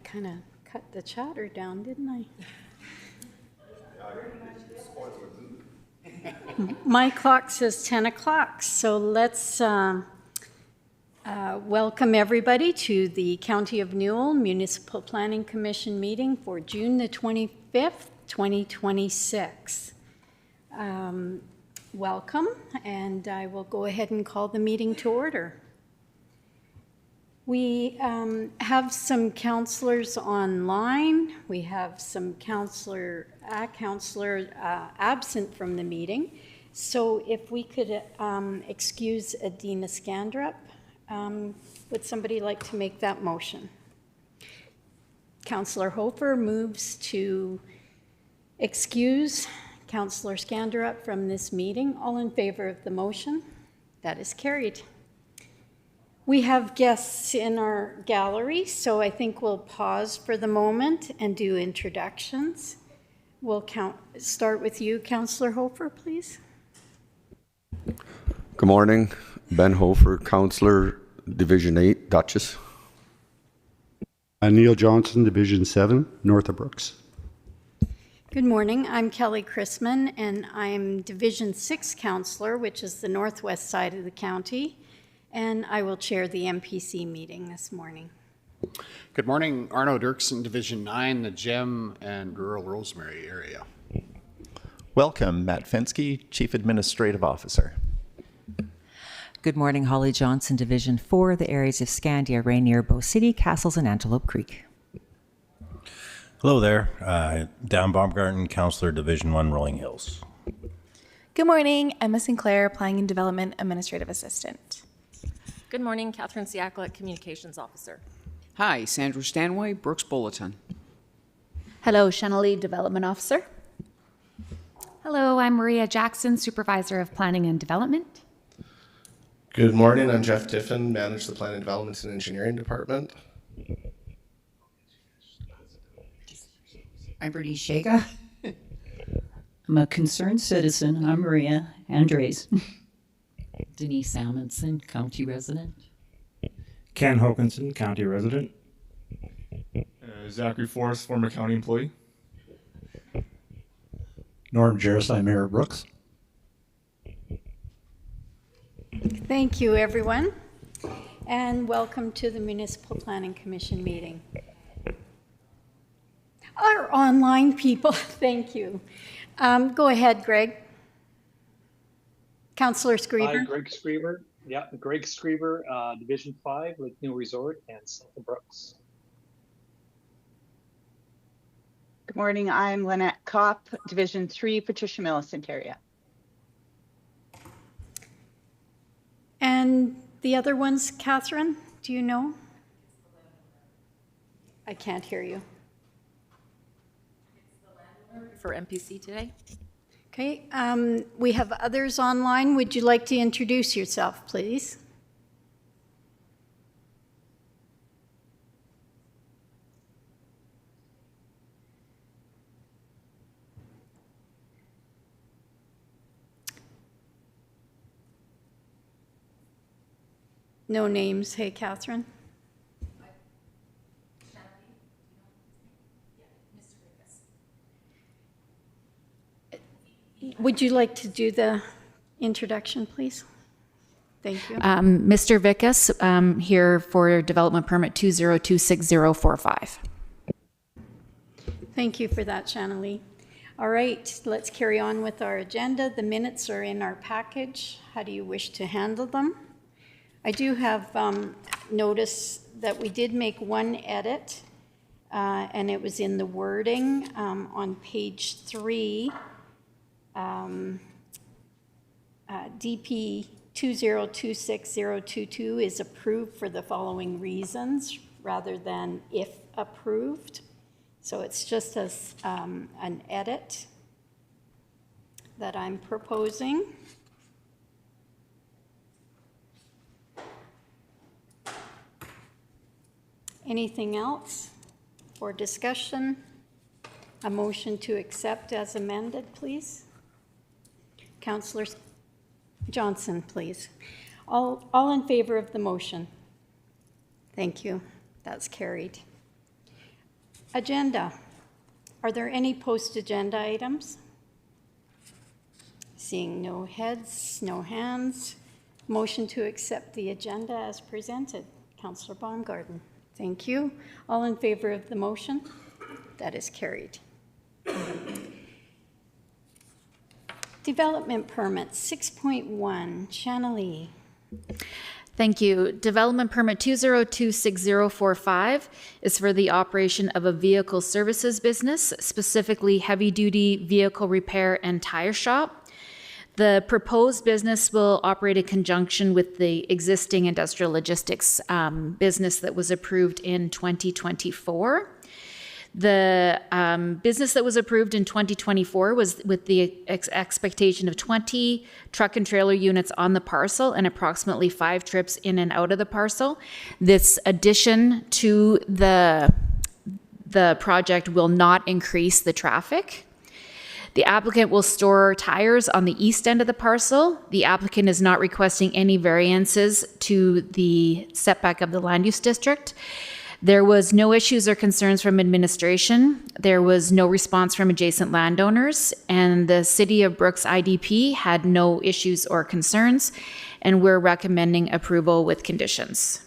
kind of cut the chatter down, didn't I? My clock says 10 o'clock, so let's welcome everybody to the County of Newell Municipal Planning Commission meeting for June the 25th, 2026. Welcome, and I will go ahead and call the meeting to order. We have some councillors online. We have some councillor absent from the meeting. So if we could excuse Adina Scandrup, would somebody like to make that motion? Councillor Hofer moves to excuse Councillor Scandia from this meeting. All in favor of the motion? That is carried. We have guests in our gallery, so I think we'll pause for the moment and do introductions. We'll start with you, Councillor Hofer, please. Good morning. Ben Hofer, Councillor, Division 8, Duchess. Neil Johnson, Division 7, North of Brooks. Good morning. I'm Kelly Chrisman, and I'm Division 6 Councillor, which is the northwest side of the county, and I will chair the MPC meeting this morning. Good morning. Arno Dirksen, Division 9, the Gem and Rural Rosemary area. Welcome, Matt Fensky, Chief Administrative Officer. Good morning, Holly Johnson, Division 4, the areas of Scandia, Rainier, Bow City, Castles, and Antelope Creek. Hello there, Dan Baumgarten, Councillor, Division 1, Rolling Hills. Good morning, Emma Sinclair, Planning and Development Administrative Assistant. Good morning, Catherine Siakla, Communications Officer. Hi, Sandra Stanway, Brooks Bulletin. Hello, Shannalee, Development Officer. Hello, I'm Maria Jackson, Supervisor of Planning and Development. Good morning, I'm Jeff Tiffin, manage the Planning Development and Engineering Department. I'm Bernice Shega. I'm a concerned citizen. I'm Maria Andres. Denise Amundsen, County Resident. Ken Hokinson, County Resident. Zachary Forrest, former County Employee. Norm Jersey, Mayor Brooks. Thank you, everyone, and welcome to the Municipal Planning Commission meeting. Our online people, thank you. Go ahead, Greg. Councillor Screever. Hi, Greg Screever. Yeah, Greg Screever, Division 5, Lake Newell Resort, and South of Brooks. Good morning, I'm Lynette Kopp, Division 3, Patricia Millicent area. And the other ones, Catherine, do you know? I can't hear you. For MPC today. Okay, we have others online. Would you like to introduce yourself, please? No names. Hey, Catherine. Would you like to do the introduction, please? Thank you. Mr. Vickas, here for development permit 2026045. Thank you for that, Shannalee. All right, let's carry on with our agenda. The minutes are in our package. How do you wish to handle them? I do have notice that we did make one edit, and it was in the wording on page 3. DP 2026022 is approved for the following reasons rather than if approved. So it's just as an edit that I'm proposing. Anything else for discussion? A motion to accept as amended, please. Councillor Johnson, please. All in favor of the motion? Thank you. That's carried. Agenda. Are there any post-agenda items? Seeing no heads, no hands. Motion to accept the agenda as presented. Councillor Baumgarten. Thank you. All in favor of the motion? That is carried. Development permit 6.1, Channelie. Thank you. Development permit 2026045 is for the operation of a vehicle services business, specifically heavy-duty vehicle repair and tire shop. The proposed business will operate in conjunction with the existing industrial logistics business that was approved in 2024. The business that was approved in 2024 was with the expectation of 20 truck and trailer units on the parcel and approximately 5 trips in and out of the parcel. This addition to the project will not increase the traffic. The applicant will store tires on the east end of the parcel. The applicant is not requesting any variances to the setback of the land use district. There was no issues or concerns from administration. There was no response from adjacent landowners, and the City of Brooks IDP had no issues or concerns, and we're recommending approval with conditions.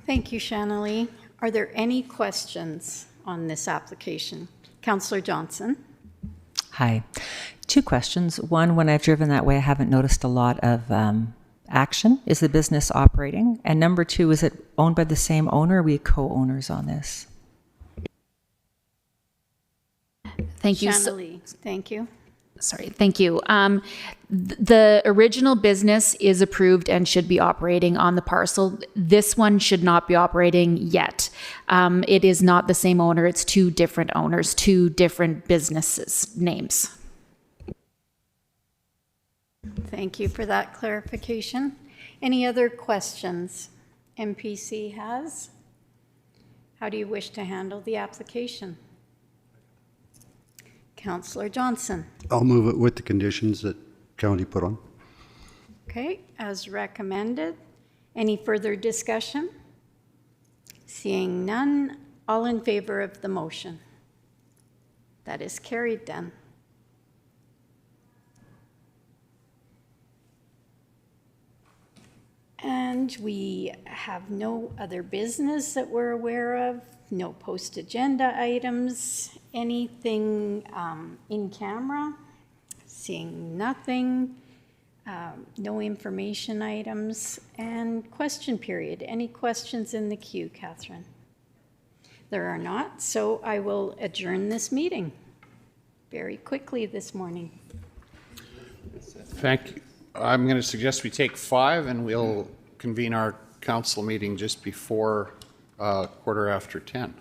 Thank you, Channelie. Are there any questions on this application? Councillor Johnson. Hi. 2 questions. One, when I've driven that way, I haven't noticed a lot of action. Is the business operating? And number 2, is it owned by the same owner? Or are we co-owners on this? Thank you. Channelie, thank you. Sorry, thank you. The original business is approved and should be operating on the parcel. This one should not be operating yet. It is not the same owner. It's 2 different owners, 2 different businesses' names. Thank you for that clarification. Any other questions MPC has? How do you wish to handle the application? Councillor Johnson. I'll move it with the conditions that county put on. Okay, as recommended. Any further discussion? Seeing none, all in favor of the motion? That is carried then. And we have no other business that we're aware of, no post-agenda items, anything in camera, seeing nothing, no information items, and question period. Any questions in the queue, Catherine? There are not, so I will adjourn this meeting very quickly this morning. Thank you. I'm going to suggest we take 5 and we'll convene our council meeting just before 10:15.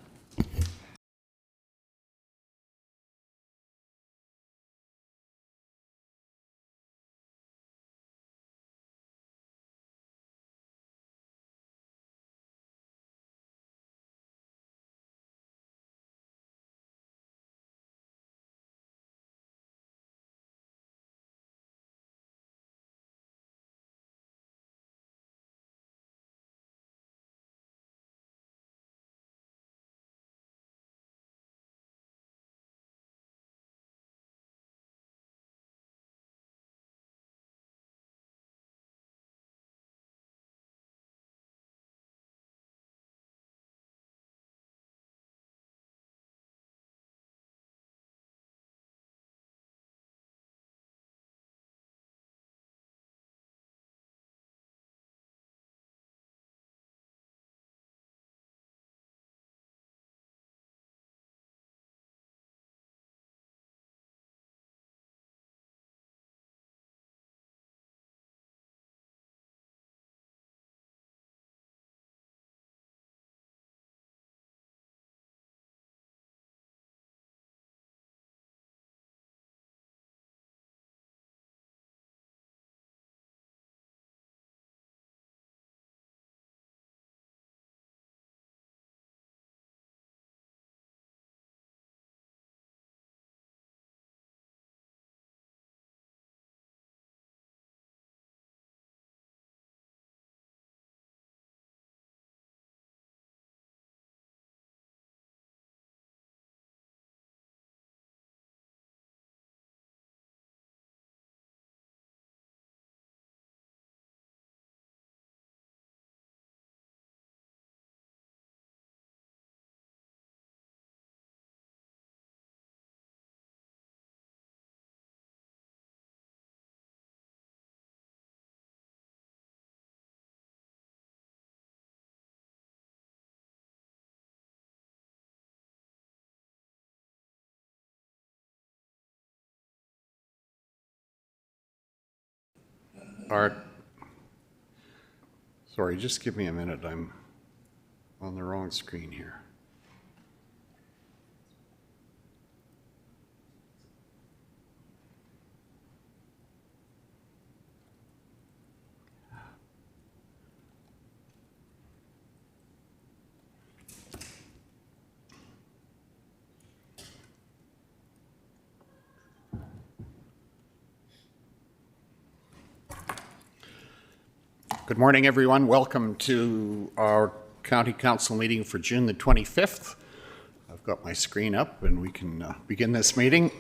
Sorry, just give me a minute. I'm on the wrong screen here. Good morning, everyone. Welcome to our County Council meeting for June the 25th. I've got my screen up and we can begin this meeting.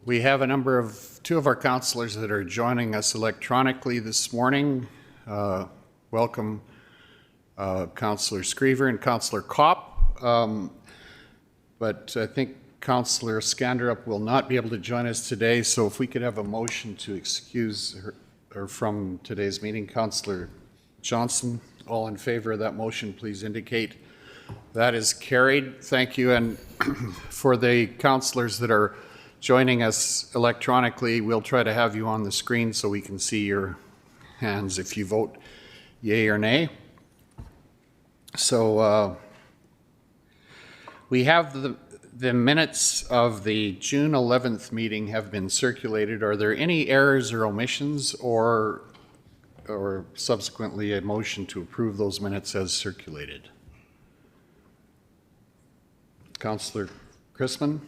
We have two of our councillors that are joining us electronically this morning. Welcome, Councillor Screever and Councillor Kopp. But I think Councillor Scandia will not be able to join us today, so if we could have a motion to excuse her from today's meeting. Councillor Johnson, all in favor of that motion, please indicate. That is carried. Thank you. And for the councillors that are joining us electronically, we'll try to have you on the screen so we can see your hands if you vote yay or nay. So we have the minutes of the June 11th meeting have been circulated. Are there any errors or omissions or subsequently a motion to approve those minutes as circulated? Councillor Chrisman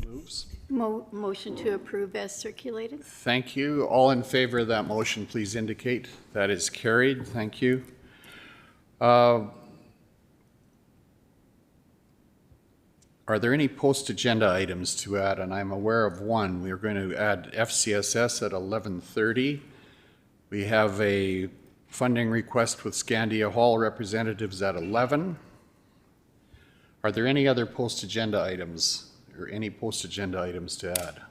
moves. Motion to approve as circulated. Thank you. All in favor of that motion, please indicate. That is carried. Thank you. Are there any post-agenda items to add? And I'm aware of one. We are going to add FCSS at 11:30. We have a funding request with Scandia Hall representatives at 11. Are there any other post-agenda items or any post-agenda items to add?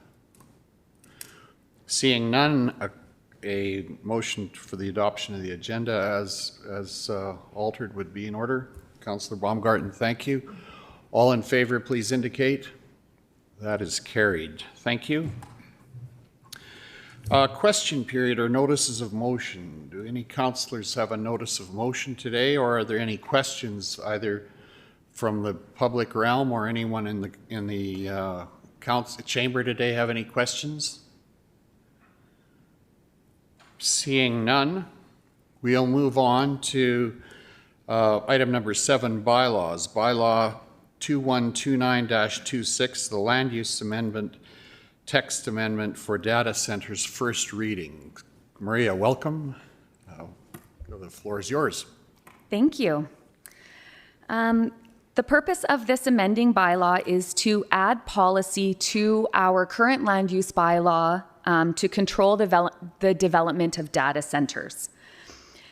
Seeing none, a motion for the adoption of the agenda as altered would be in order. Councillor Baumgarten, thank you. All in favor, please indicate. That is carried. Thank you. Question period or notices of motion. Do any councillors have a notice of motion today, or are there any questions either from the public realm or anyone in the council chamber today have any questions? Seeing none, we'll move on to item number 7, bylaws. Bylaw 2129-26, the land use amendment, text amendment for data centers, first reading. Maria, welcome. The floor is yours. Thank you. The purpose of this amending bylaw is to add policy to our current land use bylaw to control the development of data centers.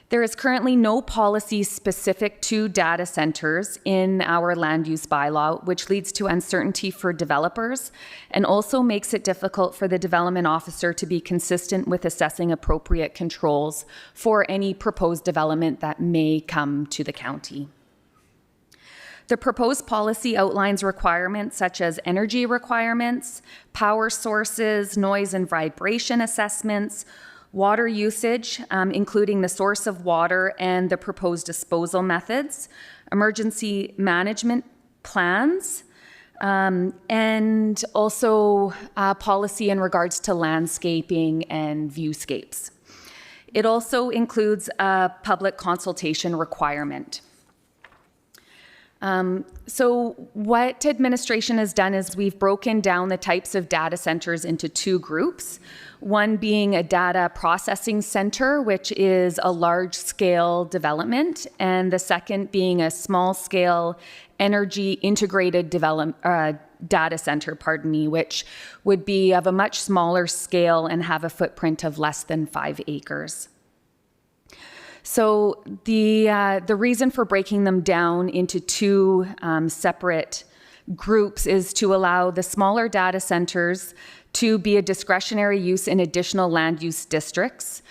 There is currently no policy specific to data centers in our land use bylaw, which leads to uncertainty for developers and also makes it difficult for the development officer to be consistent with assessing appropriate controls for any proposed development that may come to the county. The proposed policy outlines requirements such as energy requirements, power sources, noise and vibration assessments, water usage, including the source of water and the proposed disposal methods, emergency management plans, and also policy in regards to landscaping and viewscapes. It also includes a public consultation requirement. So what administration has done is we've broken down the types of data centers into two groups. One being a data processing center, which is a large-scale development, and the second being a small-scale energy integrated data center, which would be of a much smaller scale and have a footprint of less than 5 acres. So the reason for breaking them down into two separate groups is to allow the smaller data centers to be a discretionary use in additional land use districts.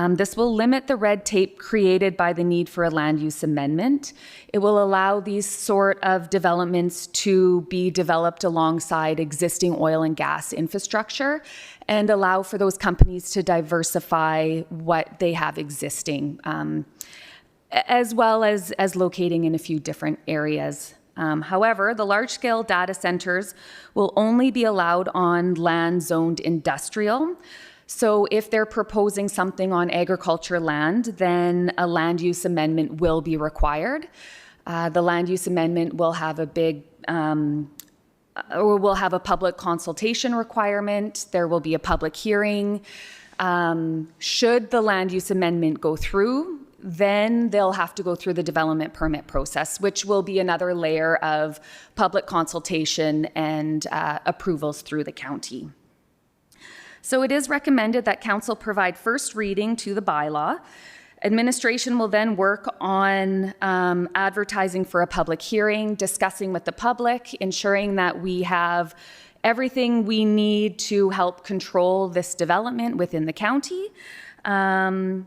This will limit the red tape created by the need for a land use amendment. It will allow these sort of developments to be developed alongside existing oil and gas infrastructure and allow for those companies to diversify what they have existing, as well as locating in a few different areas. However, the large-scale data centers will only be allowed on land zoned industrial. So if they're proposing something on agriculture land, then a land use amendment will be required. The land use amendment will have will have a public consultation requirement. There will be a public hearing. Should the land use amendment go through, then they'll have to go through the development permit process, which will be another layer of public consultation and approvals through the county. So it is recommended that council provide first reading to the bylaw. Administration will then work on advertising for a public hearing, discussing with the public, ensuring that we have everything we need to help control this development within the county. And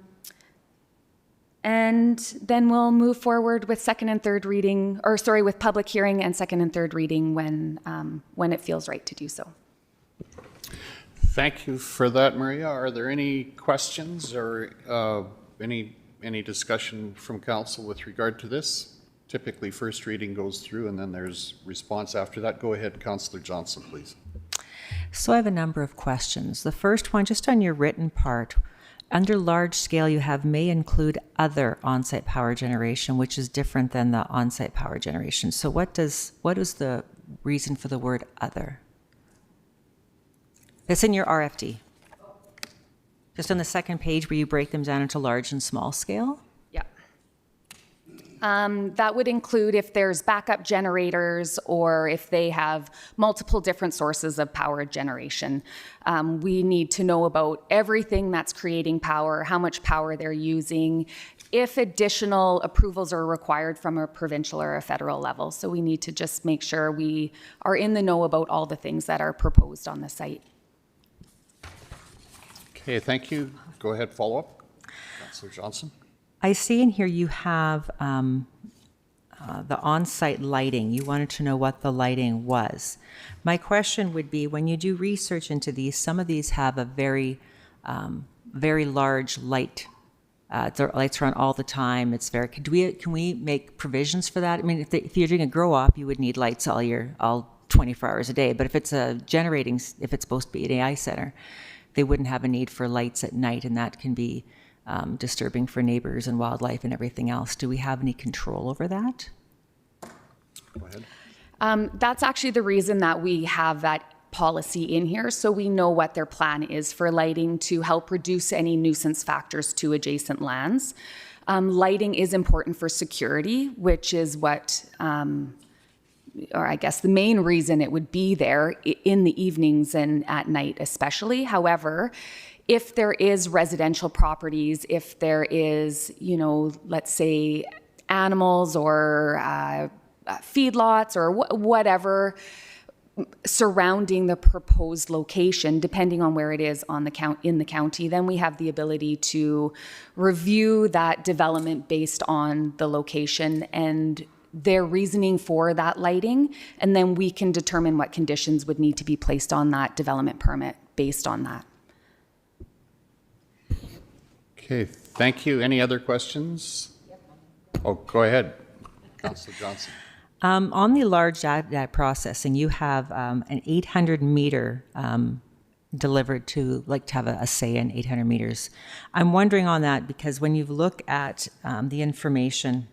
then we'll move forward with with public hearing and second and third reading when it feels right to do so. Thank you for that, Maria. Are there any questions or any discussion from council with regard to this? Typically, first reading goes through and then there's response after that. Go ahead, Councillor Johnson, please. So I have a number of questions. The first one, just on your written part, under large scale, you have may include other on-site power generation, which is different than the on-site power generation. So what is the reason for the word other? It's in your RFD. Just on the second page where you break them down into large and small scale? Yeah. That would include if there's backup generators or if they have multiple different sources of power generation. We need to know about everything that's creating power, how much power they're using, if additional approvals are required from a provincial or a federal level. So we need to just make sure we are in the know about all the things that are proposed on the site. Okay, thank you. Go ahead, follow up. Councillor Johnson. I see in here you have the on-site lighting. You wanted to know what the lighting was. My question would be, when you do research into these, some of these have a very large light. The lights are on all the time. It's very. Can we make provisions for that? I mean, if you're doing a grow op, you would need lights all 24 hours a day. But if it's if it's supposed to be an AI center, they wouldn't have a need for lights at night, and that can be disturbing for neighbors and wildlife and everything else. Do we have any control over that? Go ahead. That's actually the reason that we have that policy in here, so we know what their plan is for lighting to help reduce any nuisance factors to adjacent lands. Lighting is important for security, which is what, or I guess the main reason it would be there in the evenings and at night especially. However, if there is residential properties, if there is, let's say animals or feedlots or whatever surrounding the proposed location, depending on where it is in the county, then we have the ability to review that development based on the location and their reasoning for that lighting, and then we can determine what conditions would need to be placed on that development permit based on that. Okay, thank you. Any other questions? Oh, go ahead, Councillor Johnson. On the large data processing, you have an 800 meter delivered to have a say in 800 meters. I'm wondering on that because when you look at the information,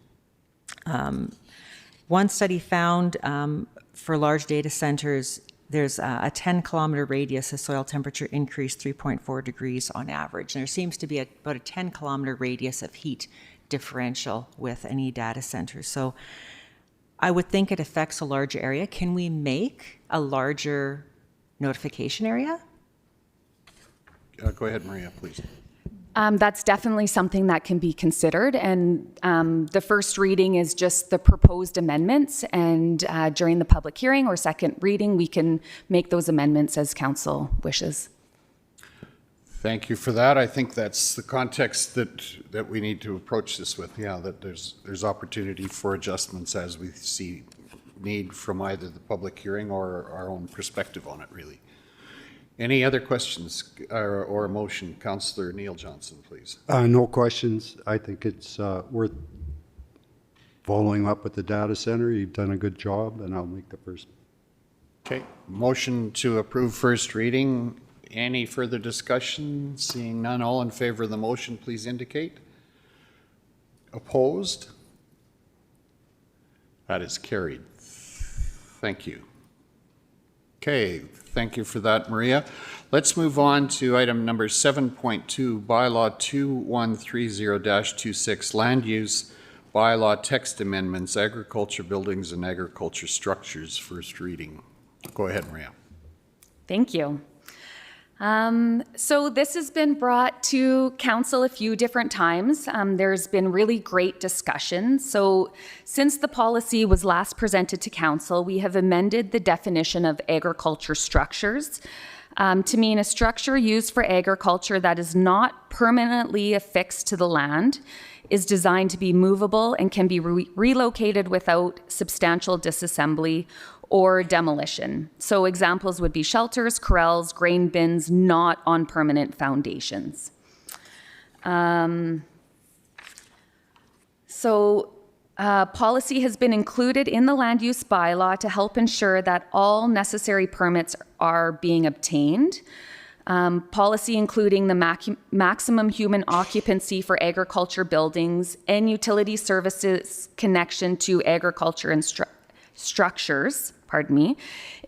one study found for large data centers, there's a 10-kilometer radius of soil temperature increase 3.4 degrees on average. And there seems to be about a 10-kilometer radius of heat differential with any data center. So I would think it affects a larger area. Can we make a larger notification area? Go ahead, Maria, please. That's definitely something that can be considered, and the first reading is just the proposed amendments, and during the public hearing or second reading, we can make those amendments as council wishes. Thank you for that. I think that's the context that we need to approach this with. Yeah, that there's opportunity for adjustments as we see need from either the public hearing or our own perspective on it, really. Any other questions or a motion? Councillor Neil Johnson, please. No questions. I think it's worth following up with the data center. You've done a good job, and I'll make the first. Okay. Motion to approve first reading. Any further discussion? Seeing none, all in favor of the motion, please indicate. Opposed? That is carried. Thank you. Okay, thank you for that, Maria. Let's move on to item number 7.2, Bylaw 2130-26, Land Use Bylaw Text Amendments, Agriculture Buildings and Agriculture Structures, first reading. Go ahead, Maria. Thank you. So this has been brought to council a few different times. There's been really great discussion. So since the policy was last presented to council, we have amended the definition of agriculture structures to mean a structure used for agriculture that is not permanently affixed to the land, is designed to be movable and can be relocated without substantial disassembly or demolition. So examples would be shelters, corrals, grain bins, not on permanent foundations. Policy has been included in the land use bylaw to help ensure that all necessary permits are being obtained. Policy including the maximum human occupancy for agriculture buildings and utility services connection to agriculture and structures,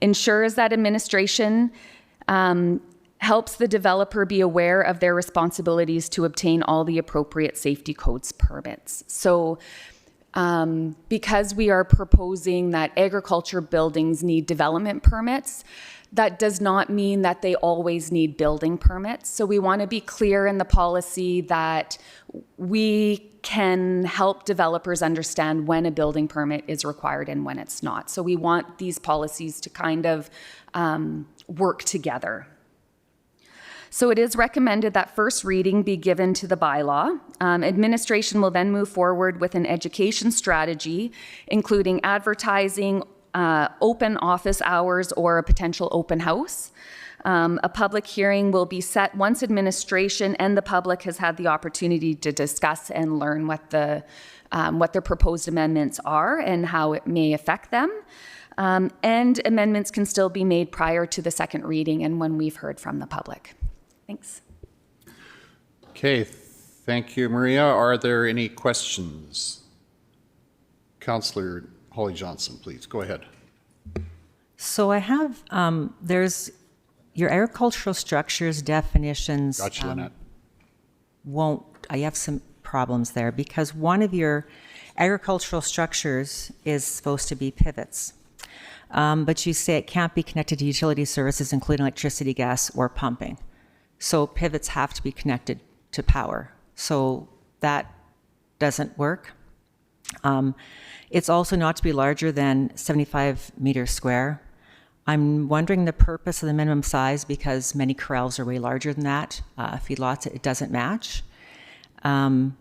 ensures that administration helps the developer be aware of their responsibilities to obtain all the appropriate safety codes permits. So because we are proposing that agriculture buildings need development permits, that does not mean that they always need building permits. So we want to be clear in the policy that we can help developers understand when a building permit is required and when it's not. So we want these policies to kind of work together. So it is recommended that first reading be given to the bylaw. Administration will then move forward with an education strategy, including advertising, open office hours, or a potential open house. A public hearing will be set once administration and the public has had the opportunity to discuss and learn what the proposed amendments are and how it may affect them. And amendments can still be made prior to the second reading and when we've heard from the public. Thanks. Okay, thank you, Maria. Are there any questions? Councillor Holly Johnson, please, go ahead. So I have, there's your agricultural structures definitions. Gotcha, Lynette. I have some problems there because one of your agricultural structures is supposed to be pivots. But you say it can't be connected to utility services, including electricity, gas, or pumping. So pivots have to be connected to power. So that doesn't work. It's also not to be larger than 75 meters square. I'm wondering the purpose of the minimum size because many corrals are way larger than that. Feedlots, it doesn't match. And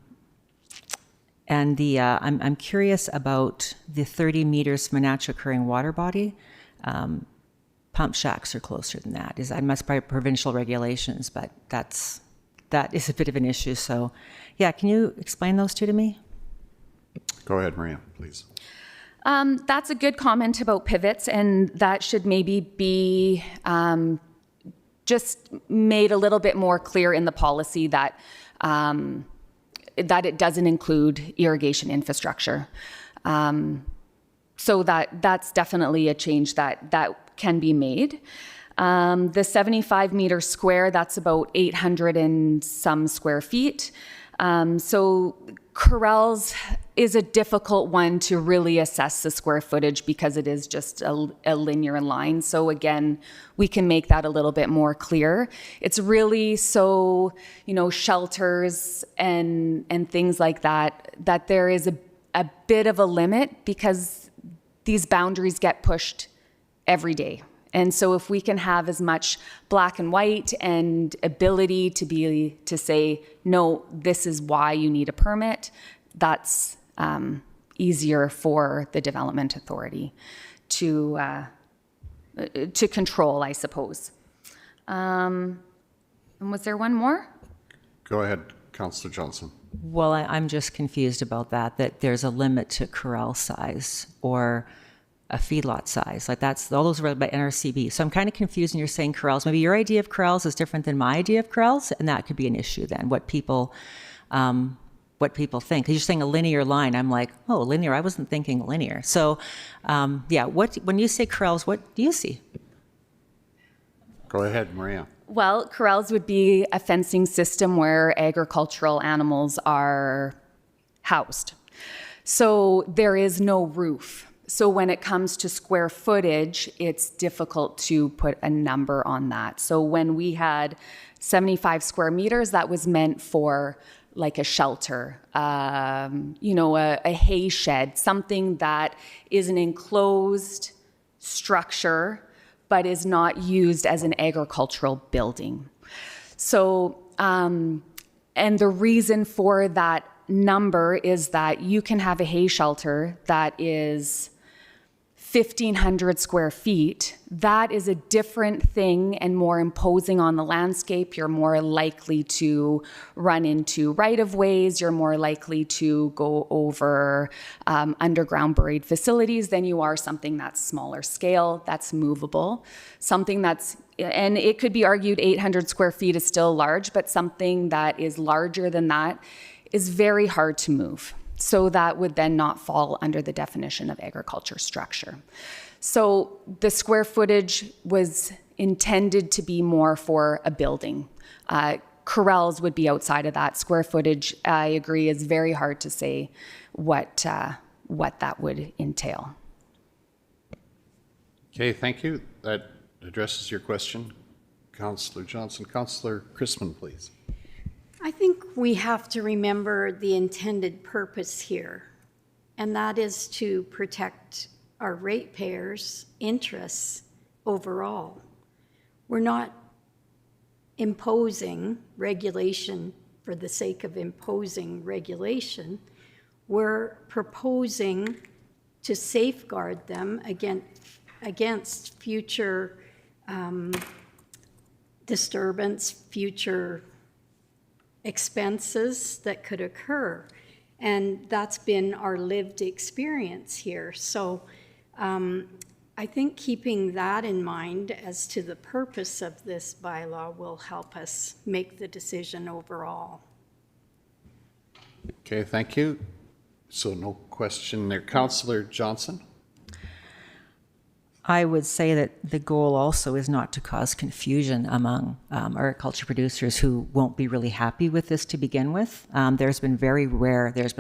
I'm curious about the 30 meters from a naturally occurring water body. Pump shacks are closer than that. I must by provincial regulations, but that is a bit of an issue. So, yeah, can you explain those two to me? Go ahead, Maria, please. That's a good comment about pivots, and that should maybe be just made a little bit more clear in the policy that that it doesn't include irrigation infrastructure. So that's definitely a change that can be made. The 75 meter square, that's about 800 and some square feet. So Corrals is a difficult one to really assess the square footage because it is just a linear line. So again, we can make that a little bit more clear. It's really so, shelters and things like that, that there is a bit of a limit because these boundaries get pushed every day. And so if we can have as much black and white and ability to say, no, this is why you need a permit, that's easier for the development authority to control, I suppose. And was there one more? Go ahead, Councillor Johnson. Well, I'm just confused about that there's a limit to corral size or a feedlot size. Like all those are by NRCB. So I'm kind of confused when you're saying corrals. Maybe your idea of corrals is different than my idea of corrals, and that could be an issue then, what people think. 'Cause you're saying a linear line. I'm like, oh, linear. I wasn't thinking linear. So when you say corrals, what do you see? Go ahead, Maria. Well, corrals would be a fencing system where agricultural animals are housed. So there is no roof. So when it comes to square footage, it's difficult to put a number on that. So when we had 75 square meters, that was meant for like a shelter, a hay shed, something that is an enclosed structure, but is not used as an agricultural building. So, and the reason for that number is that you can have a hay shelter that is 1,500 square feet. That is a different thing and more imposing on the landscape. You're more likely to run into right-of-ways. You're more likely to go over underground buried facilities than you are something that's smaller scale, that's movable. Something that's, and it could be argued 800 square feet is still large, but something that is larger than that is very hard to move. So that would then not fall under the definition of agriculture structure. So the square footage was intended to be more for a building. Corrals would be outside of that. Square footage, I agree, is very hard to say what that would entail. Okay, thank you. That addresses your question, Councillor Johnson. Councillor Chrisman, please. I think we have to remember the intended purpose here, and that is to protect our ratepayers' interests overall. We're not imposing regulation for the sake of imposing regulation. We're proposing to safeguard them against future disturbance, future expenses that could occur. And that's been our lived experience here. So I think keeping that in mind as to the purpose of this bylaw will help us make the decision overall. Okay, thank you. So no question there. Councillor Johnson? I would say that the goal also is not to cause confusion among agriculture producers who won't be really happy with this to begin with. There's been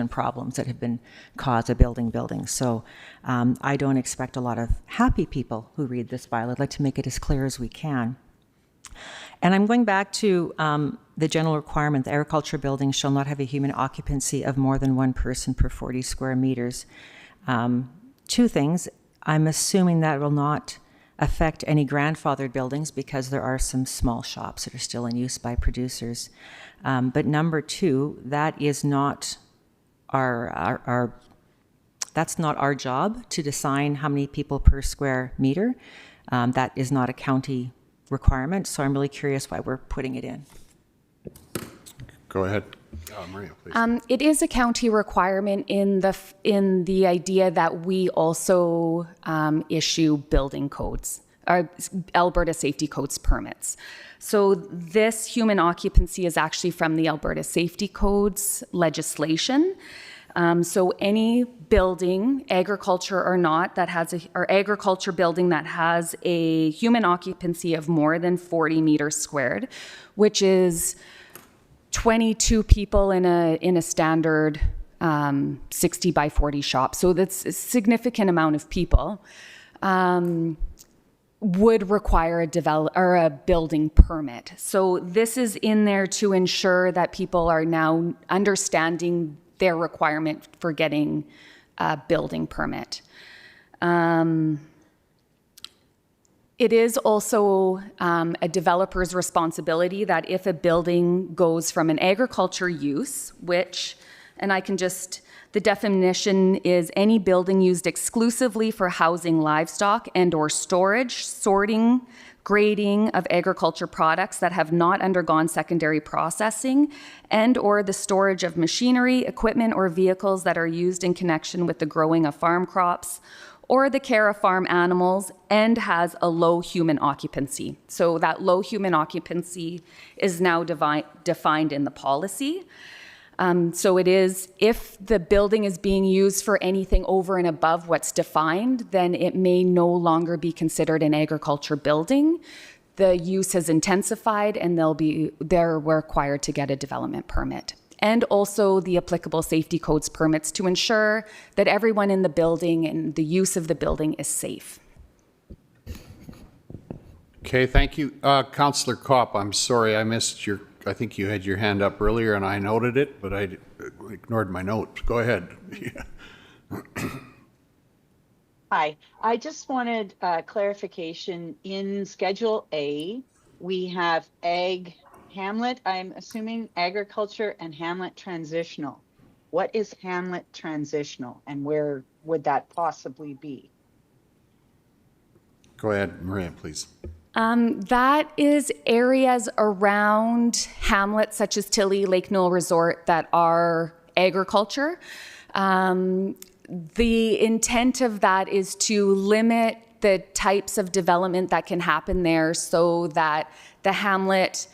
problems that have been caused by building. So I don't expect a lot of happy people who read this bylaw. I'd like to make it as clear as we can. And I'm going back to the general requirement, the agriculture building shall not have a human occupancy of more than one person per 40 square meters. Two things. I'm assuming that will not affect any grandfathered buildings because there are some small shops that are still in use by producers. But number two, that is not that's not our job to decide how many people per square meter. That is not a county requirement, so I'm really curious why we're putting it in. Go ahead, Maria, please. It is a county requirement in the idea that we also issue building codes, or Alberta Safety Codes permits. So this human occupancy is actually from the Alberta Safety Codes legislation. So any building, agriculture or not, that has or agriculture building that has a human occupancy of more than 40 meters squared, which is 22 people in a standard 60 by 40 shop. So that's a significant amount of people. Would require a building permit. So this is in there to ensure that people are now understanding their requirement for getting a building permit. It is also a developer's responsibility that if a building goes from an agriculture use, which, and I can just, the definition is any building used exclusively for housing livestock and or storage, sorting, grading of agriculture products that have not undergone secondary processing, and or the storage of machinery, equipment, or vehicles that are used in connection with the growing of farm crops or the care of farm animals, and has a low human occupancy. So that low human occupancy is now defined in the policy. So it is, if the building is being used for anything over and above what's defined, then it may no longer be considered an agriculture building. The use has intensified and they're required to get a development permit. And also the applicable safety codes permits to ensure that everyone in the building and the use of the building is safe. Okay, thank you. Councillor Kopp, I'm sorry I missed your, I think you had your hand up earlier and I noted it, but I ignored my note. Go ahead. Hi, I just wanted clarification. In Schedule A, we have Ag Hamlet, I'm assuming agriculture, and Hamlet transitional. What is Hamlet transitional and where would that possibly be? Go ahead, Maria, please. That is areas around Hamlet, such as Tilly, Lake Newell Resort, that are agriculture. The intent of that is to limit the types of development that can happen there so that the hamlet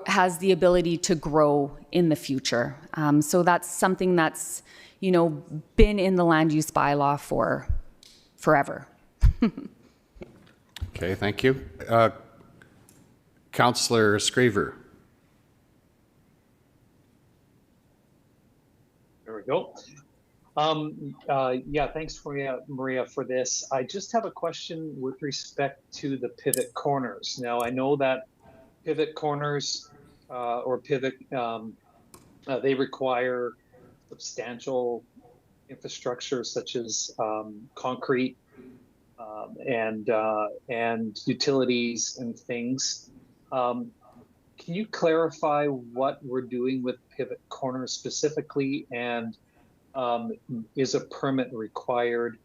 has the ability to grow in the future. So that's something that's, been in the land use bylaw for forever. Okay, thank you. Councillor Screever. There we go. Yeah, thanks, Maria, for this. I just have a question with respect to the pivot corners. Now, I know that pivot corners or pivot, they require substantial infrastructure such as concrete and utilities and things. Can you clarify what we're doing with pivot corners specifically, and is a permit required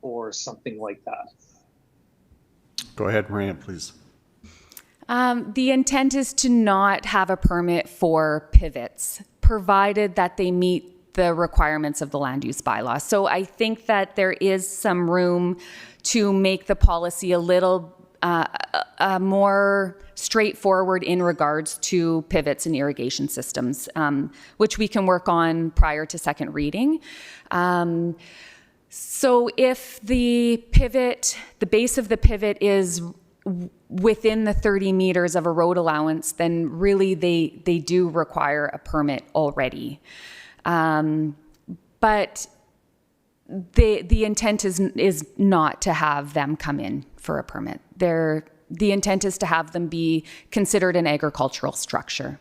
or something like that? Go ahead, Maria, please. The intent is to not have a permit for pivots, provided that they meet the requirements of the land use bylaw. So I think that there is some room to make the policy a little more straightforward in regards to pivots and irrigation systems, which we can work on prior to second reading. So if the pivot, the base of the pivot is within the 30 meters of a road allowance, then really they do require a permit already. But the intent is not to have them come in for a permit. The intent is to have them be considered an agricultural structure.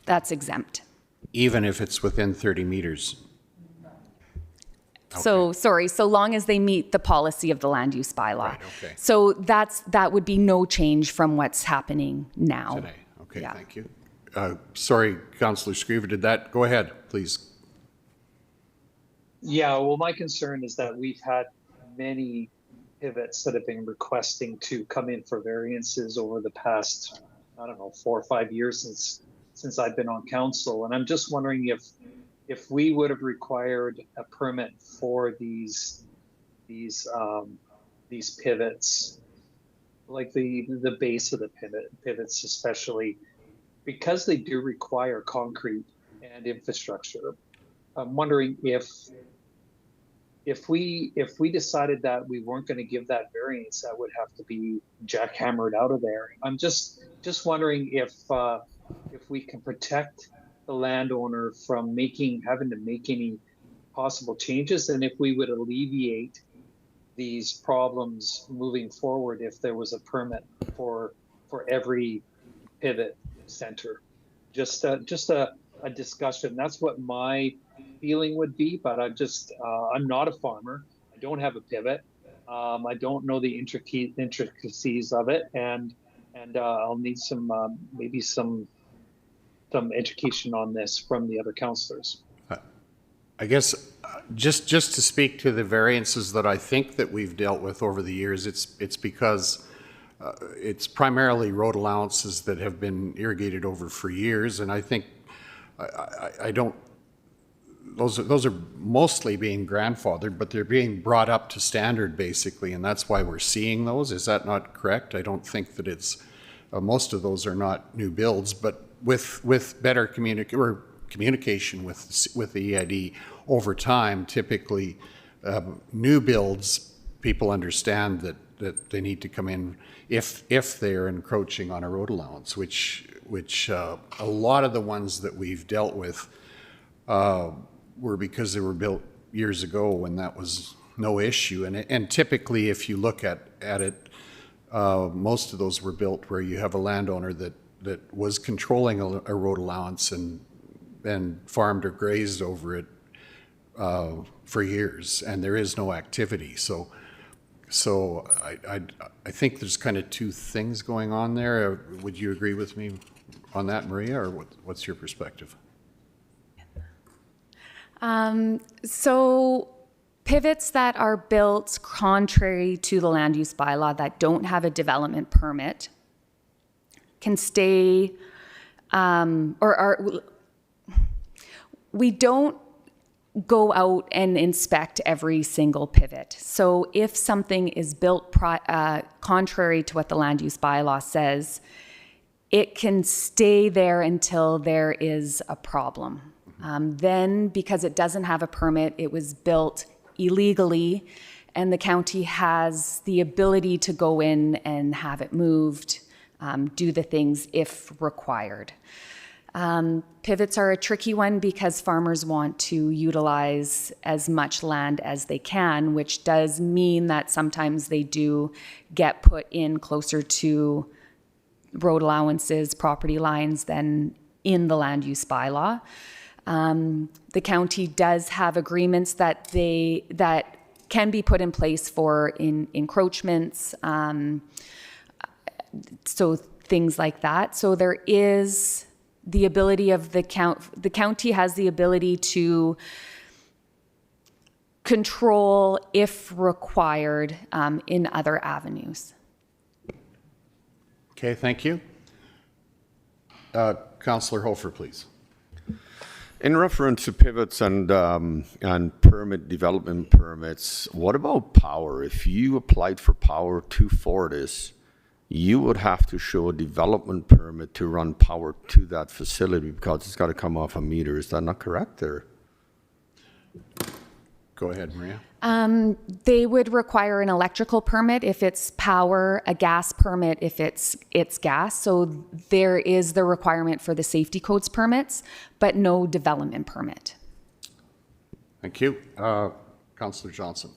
That's exempt. Even if it's within 30 meters? Okay. So, sorry, so long as they meet the policy of the land use bylaw. Right, okay. So that would be no change from what's happening now. Today, okay, Yeah. Thank you. Sorry, Councillor Screever, did that? Go ahead, please. Yeah, well, my concern is that we've had many pivots that have been requesting to come in for variances over the past, 4 or 5 years since I've been on council. And I'm just wondering if we would have required a permit for these pivots, like the base of the pivots especially, because they do require concrete and infrastructure. I'm wondering if we decided that we weren't going to give that variance, that would have to be jackhammered out of there. I'm just wondering if we can protect the landowner from having to make any possible changes, and if we would alleviate these problems moving forward if there was a permit for every pivot center. Just a discussion. That's what my feeling would be, but I'm not a farmer. I don't have a pivot. I don't know the intricacies of it, and I'll need some maybe some education on this from the other councillors. I guess just to speak to the variances that I think that we've dealt with over the years, it's because it's primarily road allowances that have been irrigated over for years, and I think I don't. Those are mostly being grandfathered, but they're being brought up to standard basically, and that's why we're seeing those. Is that not correct? I don't think that it's most of those are not new builds, but with better communication with the EID over time, typically new builds, people understand that they need to come in if they are encroaching on a road allowance, which a lot of the ones that we've dealt with were because they were built years ago when that was no issue. And typically, if you look at it, most of those were built where you have a landowner that was controlling a road allowance and farmed or grazed over it for years, and there is no activity. So I think there's kind of two things going on there. Would you agree with me on that, Maria, or what's your perspective? So pivots that are built contrary to the land use bylaw that don't have a development permit can stay, we don't go out and inspect every single pivot. So if something is built contrary to what the land use bylaw says, it can stay there until there is a problem. Then, because it doesn't have a permit, it was built illegally, and the county has the ability to go in and have it moved, do the things if required. Pivots are a tricky one because farmers want to utilize as much land as they can, which does mean that sometimes they do get put in closer to road allowances, property lines than in the land use bylaw. The county does have agreements that can be put in place for encroachments, so things like that. So there is the ability of the county has the ability to control if required in other avenues. Okay, thank you. Councillor Hofer, please. In reference to pivots and permit development permits, what about power? If you applied for power to Fortis, you would have to show a development permit to run power to that facility because it's got to come off a meter. Is that not correct? Or go ahead, Maria. They would require an electrical permit if it's power, a gas permit if it's gas. So there is the requirement for the safety codes permits, but no development permit. Thank you. Councillor Johnson.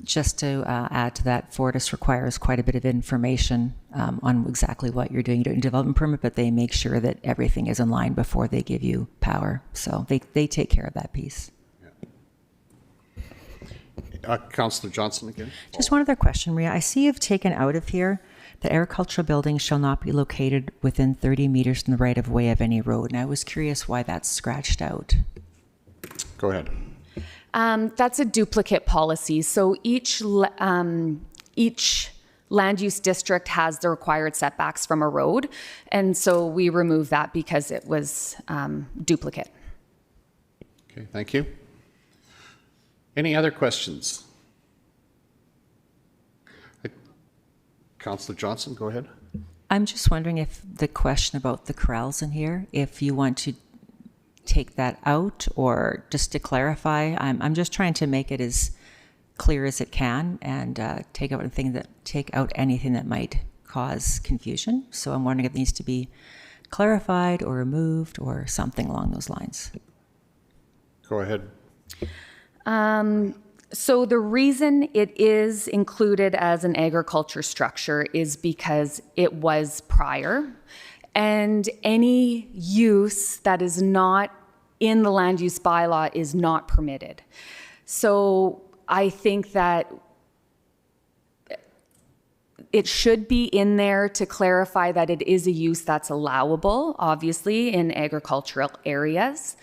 Just to add to that, Fortis requires quite a bit of information on exactly what you're doing. You don't need a development permit, but they make sure that everything is in line before they give you power. So they take care of that piece. Councillor Johnson again. Just one other question, Maria. I see you've taken out of here that agricultural buildings shall not be located within 30 meters from the right of way of any road. And I was curious why that's scratched out. Go ahead. That's a duplicate policy. So each land use district has the required setbacks from a road. And so we removed that because it was duplicate. Okay, thank you. Any other questions? Councillor Johnson, go ahead. I'm just wondering if the question about the corrals in here, if you want to take that out or just to clarify. I'm just trying to make it as clear as it can and take out anything that might cause confusion. So I'm wondering if it needs to be clarified or removed or something along those lines. Go ahead. So the reason it is included as an agriculture structure is because it was prior, and any use that is not in the land use bylaw is not permitted. So I think that it should be in there to clarify that it is a use that's allowable, obviously, in agricultural areas.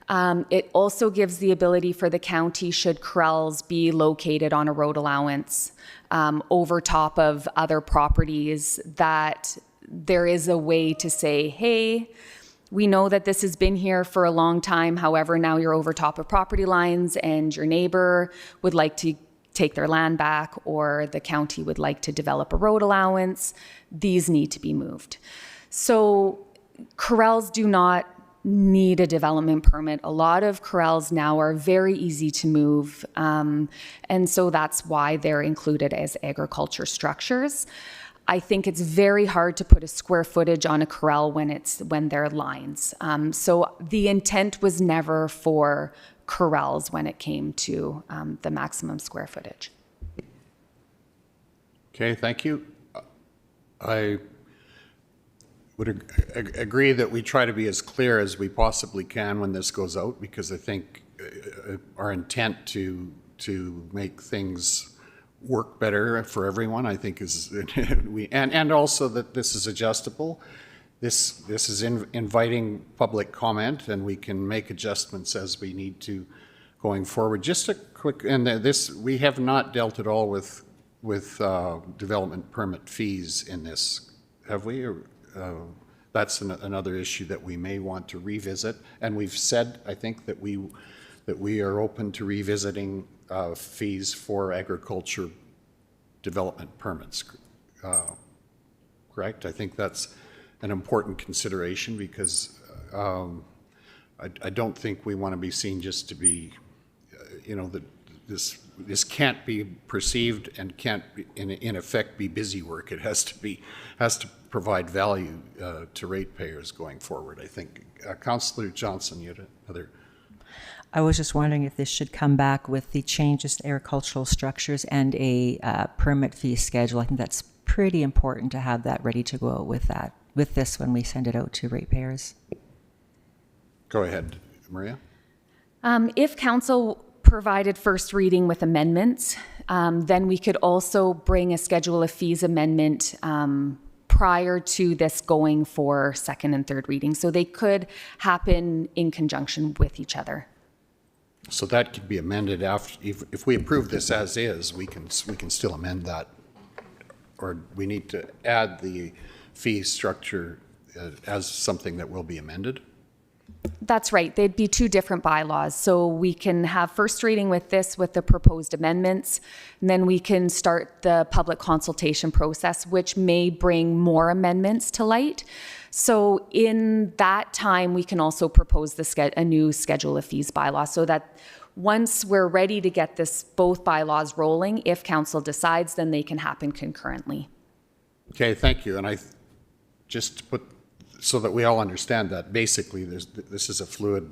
It also gives the ability for the county, should corrals be located on a road allowance over top of other properties, that there is a way to say, hey, we know that this has been here for a long time. However, now you're over top of property lines and your neighbor would like to take their land back, or the county would like to develop a road allowance. These need to be moved. So corrals do not need a development permit. A lot of corrals now are very easy to move. And so that's why they're included as agriculture structures. I think it's very hard to put a square footage on a corral when they're lines. So the intent was never for corrals when it came to the maximum square footage. Okay, thank you. I would agree that we try to be as clear as we possibly can when this goes out, because I think our intent to make things work better for everyone, I think is, and also that this is adjustable. This is inviting public comment, and we can make adjustments as we need to going forward. Just a quick, and we have not dealt at all with development permit fees in this, have we? Or, that's another issue that we may want to revisit, and we've said, I think, that we are open to revisiting fees for agriculture development permits. Correct? I think that's an important consideration, because I don't think we want to be seen just to be, that this can't be perceived and can't be, in effect, be busy work. It has to provide value to ratepayers going forward, I think. Councillor Johnson, you had another. I was just wondering if this should come back with the changes to agricultural structures and a permit fee schedule. I think that's pretty important to have that ready to go out with this when we send it out to ratepayers. Go ahead, Maria. If council provided first reading with amendments, then we could also bring a schedule of fees amendment prior to this going for second and third reading. So they could happen in conjunction with each other. So that could be amended after, if we approve this as is, we can still amend that, or we need to add the fee structure as something that will be amended? That's right. They'd be two different bylaws. So we can have first reading with this, with the proposed amendments, and then we can start the public consultation process, which may bring more amendments to light. So in that time, we can also propose a new schedule of fees bylaw, so that once we're ready to get both bylaws rolling, if council decides, then they can happen concurrently. Okay, thank you. And I just to put, so that we all understand that basically this is a fluid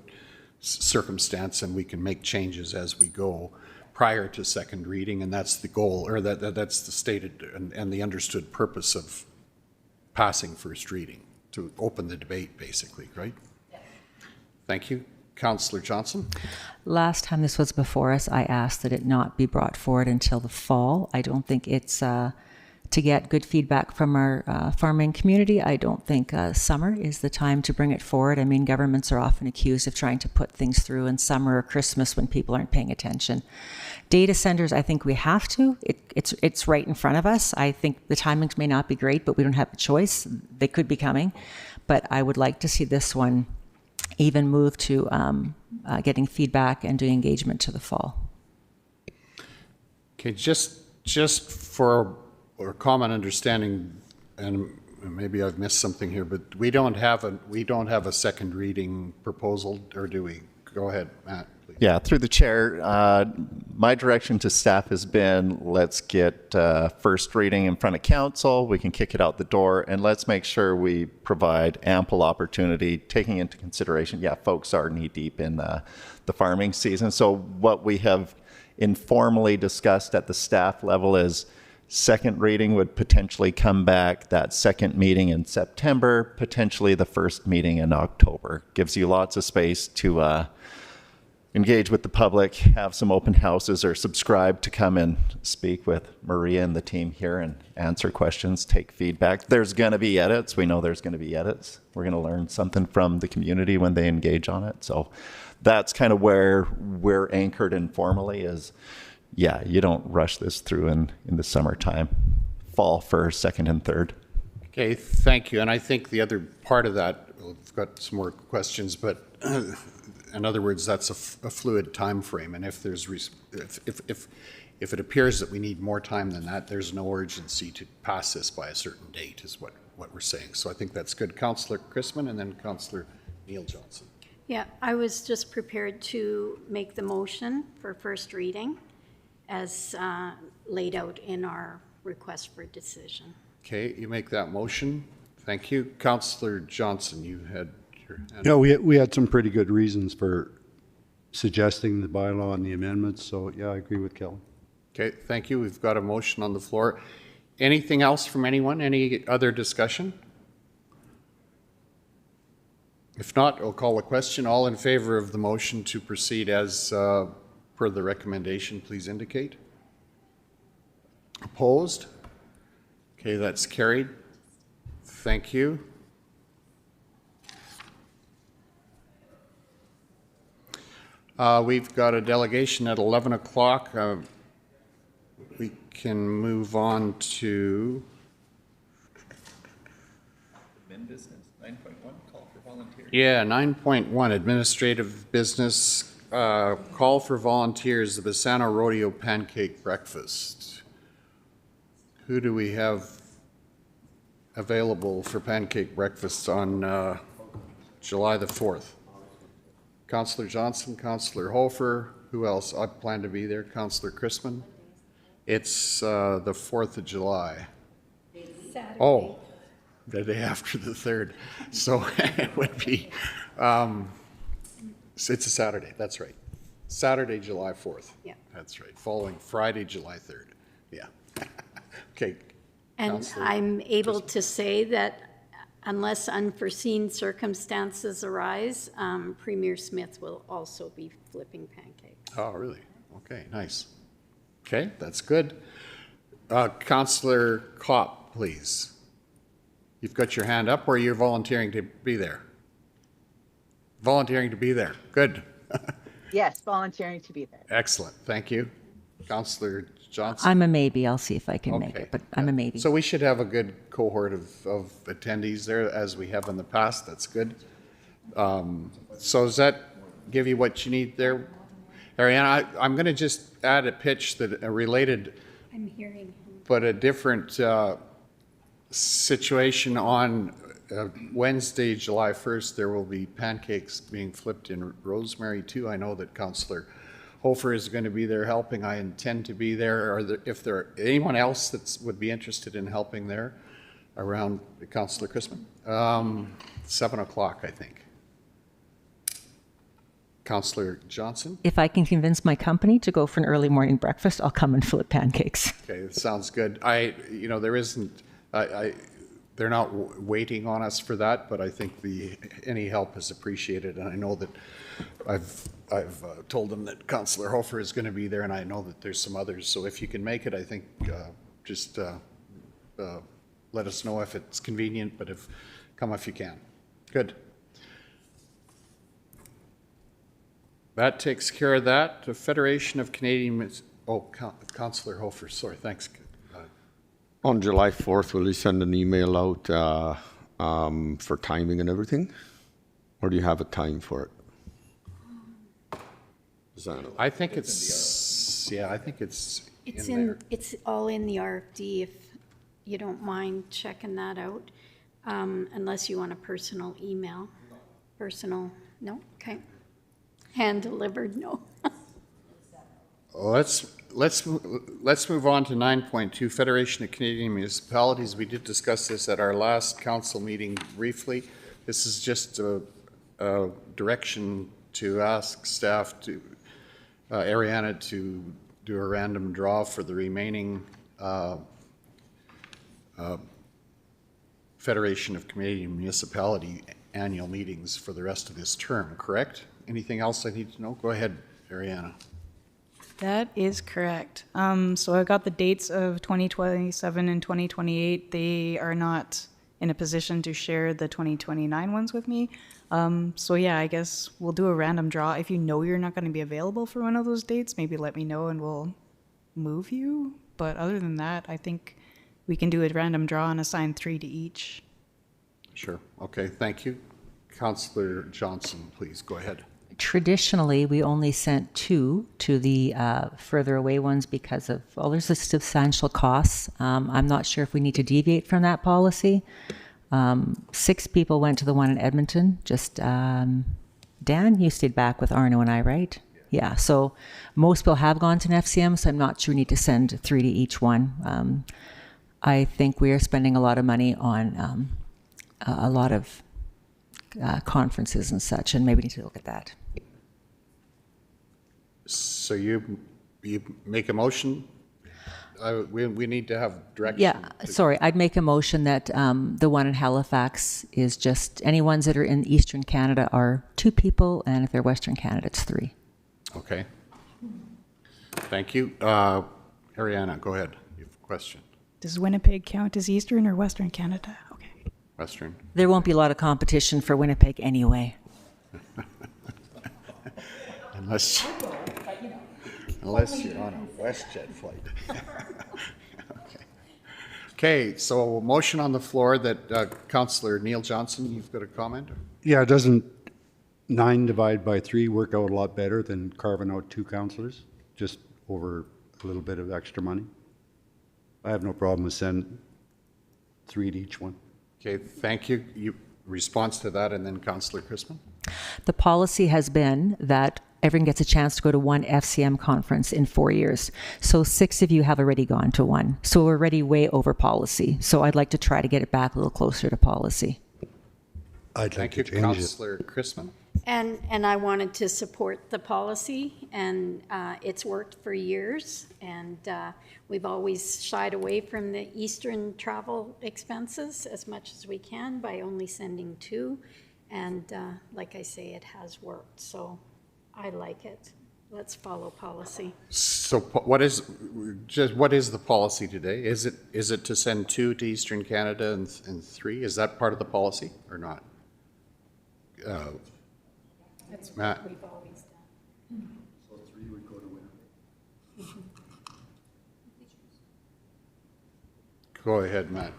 circumstance, and we can make changes as we go prior to second reading, and that's the goal, or that's the stated and the understood purpose of passing first reading, to open the debate, basically, right? Yes. Thank you. Councillor Johnson? Last time this was before us, I asked that it not be brought forward until the fall. I don't think it's to get good feedback from our farming community. I don't think summer is the time to bring it forward. I mean, governments are often accused of trying to put things through in summer or Christmas when people aren't paying attention. Data centers, I think we have to. It's right in front of us. I think the timings may not be great, but we don't have a choice. They could be coming. But I would like to see this one even move to getting feedback and doing engagement to the fall. Okay, just for a common understanding, and maybe I've missed something here, but we don't have a second reading proposal, or do we? Go ahead, Matt, please. Yeah, through the chair, my direction to staff has been, let's get first reading in front of council, we can kick it out the door, and let's make sure we provide ample opportunity, taking into consideration, folks are knee-deep in the farming season. So what we have informally discussed at the staff level is second reading would potentially come back that second meeting in September, potentially the first meeting in October. Gives you lots of space to engage with the public, have some open houses, or subscribe to come and speak with Maria and the team here and answer questions, take feedback. There's going to be edits. We know there's going to be edits. We're going to learn something from the community when they engage on it. So that's kind of where we're anchored informally is, you don't rush this through in the summertime. Fall for second and third. Okay, thank you. And I think the other part of that, we've got some more questions, but in other words, that's a fluid time frame. And if there's if it appears that we need more time than that, there's no urgency to pass this by a certain date, is what we're saying. So I think that's good. Councillor Chrisman and then Councillor Neil Johnson. Yeah, I was just prepared to make the motion for first reading as laid out in our request for decision. Okay, you make that motion. Thank you. Councillor Johnson, you had your hand. Yeah, we had some pretty good reasons for suggesting the bylaw and the amendments, so I agree with Kelly. Okay, thank you. We've got a motion on the floor. Anything else from anyone? Any other discussion? If not, I'll call a question. All in favor of the motion to proceed as per the recommendation, please indicate. Opposed? Okay, that's carried. Thank you. We've got a delegation at 11 o'clock. We can move on to Admin business, 9.1, call for volunteers. 9.1, administrative business, call for volunteers, the Bassano Rodeo Pancake Breakfast. Who do we have available for pancake breakfast on July the 4th? Councillor Johnson, Councillor Hofer, who else? I plan to be there. Councillor Chrisman. It's the 4th of July. Saturday. Oh, the day after the 3rd. So it would be, it's a Saturday, that's right. Saturday, July 4th. Yeah. That's right. Following Friday, July 3rd. Yeah. Okay. And Councillor I'm able to say that unless unforeseen circumstances arise, Premier Smith will also be flipping pancakes. Oh, really? Okay, nice. Okay, that's good. Councillor Kopp, please. You've got your hand up, or you're volunteering to be there? Volunteering to be there. Good. Yes, volunteering to be there. Excellent. Thank you. Councillor Johnson? I'm a maybe. I'll see if I can make it, but I'm a maybe. So we should have a good cohort of attendees there, as we have in the past. That's good. So does that give you what you need there? Ariana, I'm going to just add a pitch that related, I'm hearing him. but a different situation on Wednesday, July 1st. There will be pancakes being flipped in Rosemary too. I know that Councillor Hofer is going to be there helping. I intend to be there. If there anyone else that would be interested in helping there around Councillor Chrisman? 7 o'clock, I think. Councillor Johnson? If I can convince my company to go for an early morning breakfast, I'll come and flip pancakes. Okay, that sounds good. There isn't, they're not waiting on us for that, but I think any help is appreciated. And I know that I've told them that Councillor Hofer is going to be there, and I know that there's some others. So if you can make it, I think just let us know if it's convenient, but come if you can. Good. That takes care of that. The Federation of Canadian, Councillor Hofer, sorry, thanks. On July 4th, will you send an email out for timing and everything? Or do you have a time for it? I think it's, I think it's in it's all in the RFD, if you don't mind checking that out, unless you want a personal email. No? Okay. Hand delivered, no. Let's move on to 9.2, Federation of Canadian Municipalities. We did discuss this at our last council meeting briefly. This is just a direction to ask staff to, Ariana, to do a random draw for the remaining Federation of Canadian Municipality annual meetings for the rest of this term, correct? Anything else I need to know? Go ahead, Ariana. That is correct. So I got the dates of 2027 and 2028. They are not in a position to share the 2029 ones with me. So yeah, I guess we'll do a random draw. If you know you're not going to be available for one of those dates, maybe let me know and we'll move you. But other than that, I think we can do a random draw and assign 3 to each. Sure. Okay, thank you. Councillor Johnson, please go ahead. Traditionally, we only sent 2 to the further away ones because of, well, there's a substantial costs. I'm not sure if we need to deviate from that policy. 6 people went to the one in Edmonton. Just Dan, you stayed back with Arno and I, right? Yeah. So most people have gone to an FCM, so I'm not sure we need to send 3 to each one. I think we are spending a lot of money on a lot of conferences and such, and maybe we need to look at that. So you make a motion? We need to have direction. Yeah, sorry, I'd make a motion that the one in Halifax is just, any ones that are in Eastern Canada are 2 people, and if they're Western Canada, it's 3. Okay. Thank you. Ariana, go ahead. You have a question. Does Winnipeg count as Eastern or Western Canada? Okay. Western. There won't be a lot of competition for Winnipeg anyway. Unless you're on a WestJet flight. Okay, so motion on the floor that Councillor Neil Johnson, you've got a comment? Yeah, doesn't 9 divided by 3 work out a lot better than carving out 2 councillors, just over a little bit of extra money? I have no problem with sending 3 to each one. Okay, thank you. Response to that, and then Councillor Christman. The policy has been that everyone gets a chance to go to one FCM conference in 4 years. So 6 of you have already gone to one. So we're already way over policy. So I'd like to try to get it back a little closer to policy. Thank you, Councillor Christman. And I wanted to support the policy, and it's worked for years, and we've always shied away from the Eastern travel expenses as much as we can by only sending 2, and like I say, it has worked, so I like it. Let's follow policy. So what is the policy today? Is it to send 2 to Eastern Canada and 3? Is that part of the policy or not? That's Matt. what we've always done. So 3 would go to Winnipeg. Go ahead, Matt.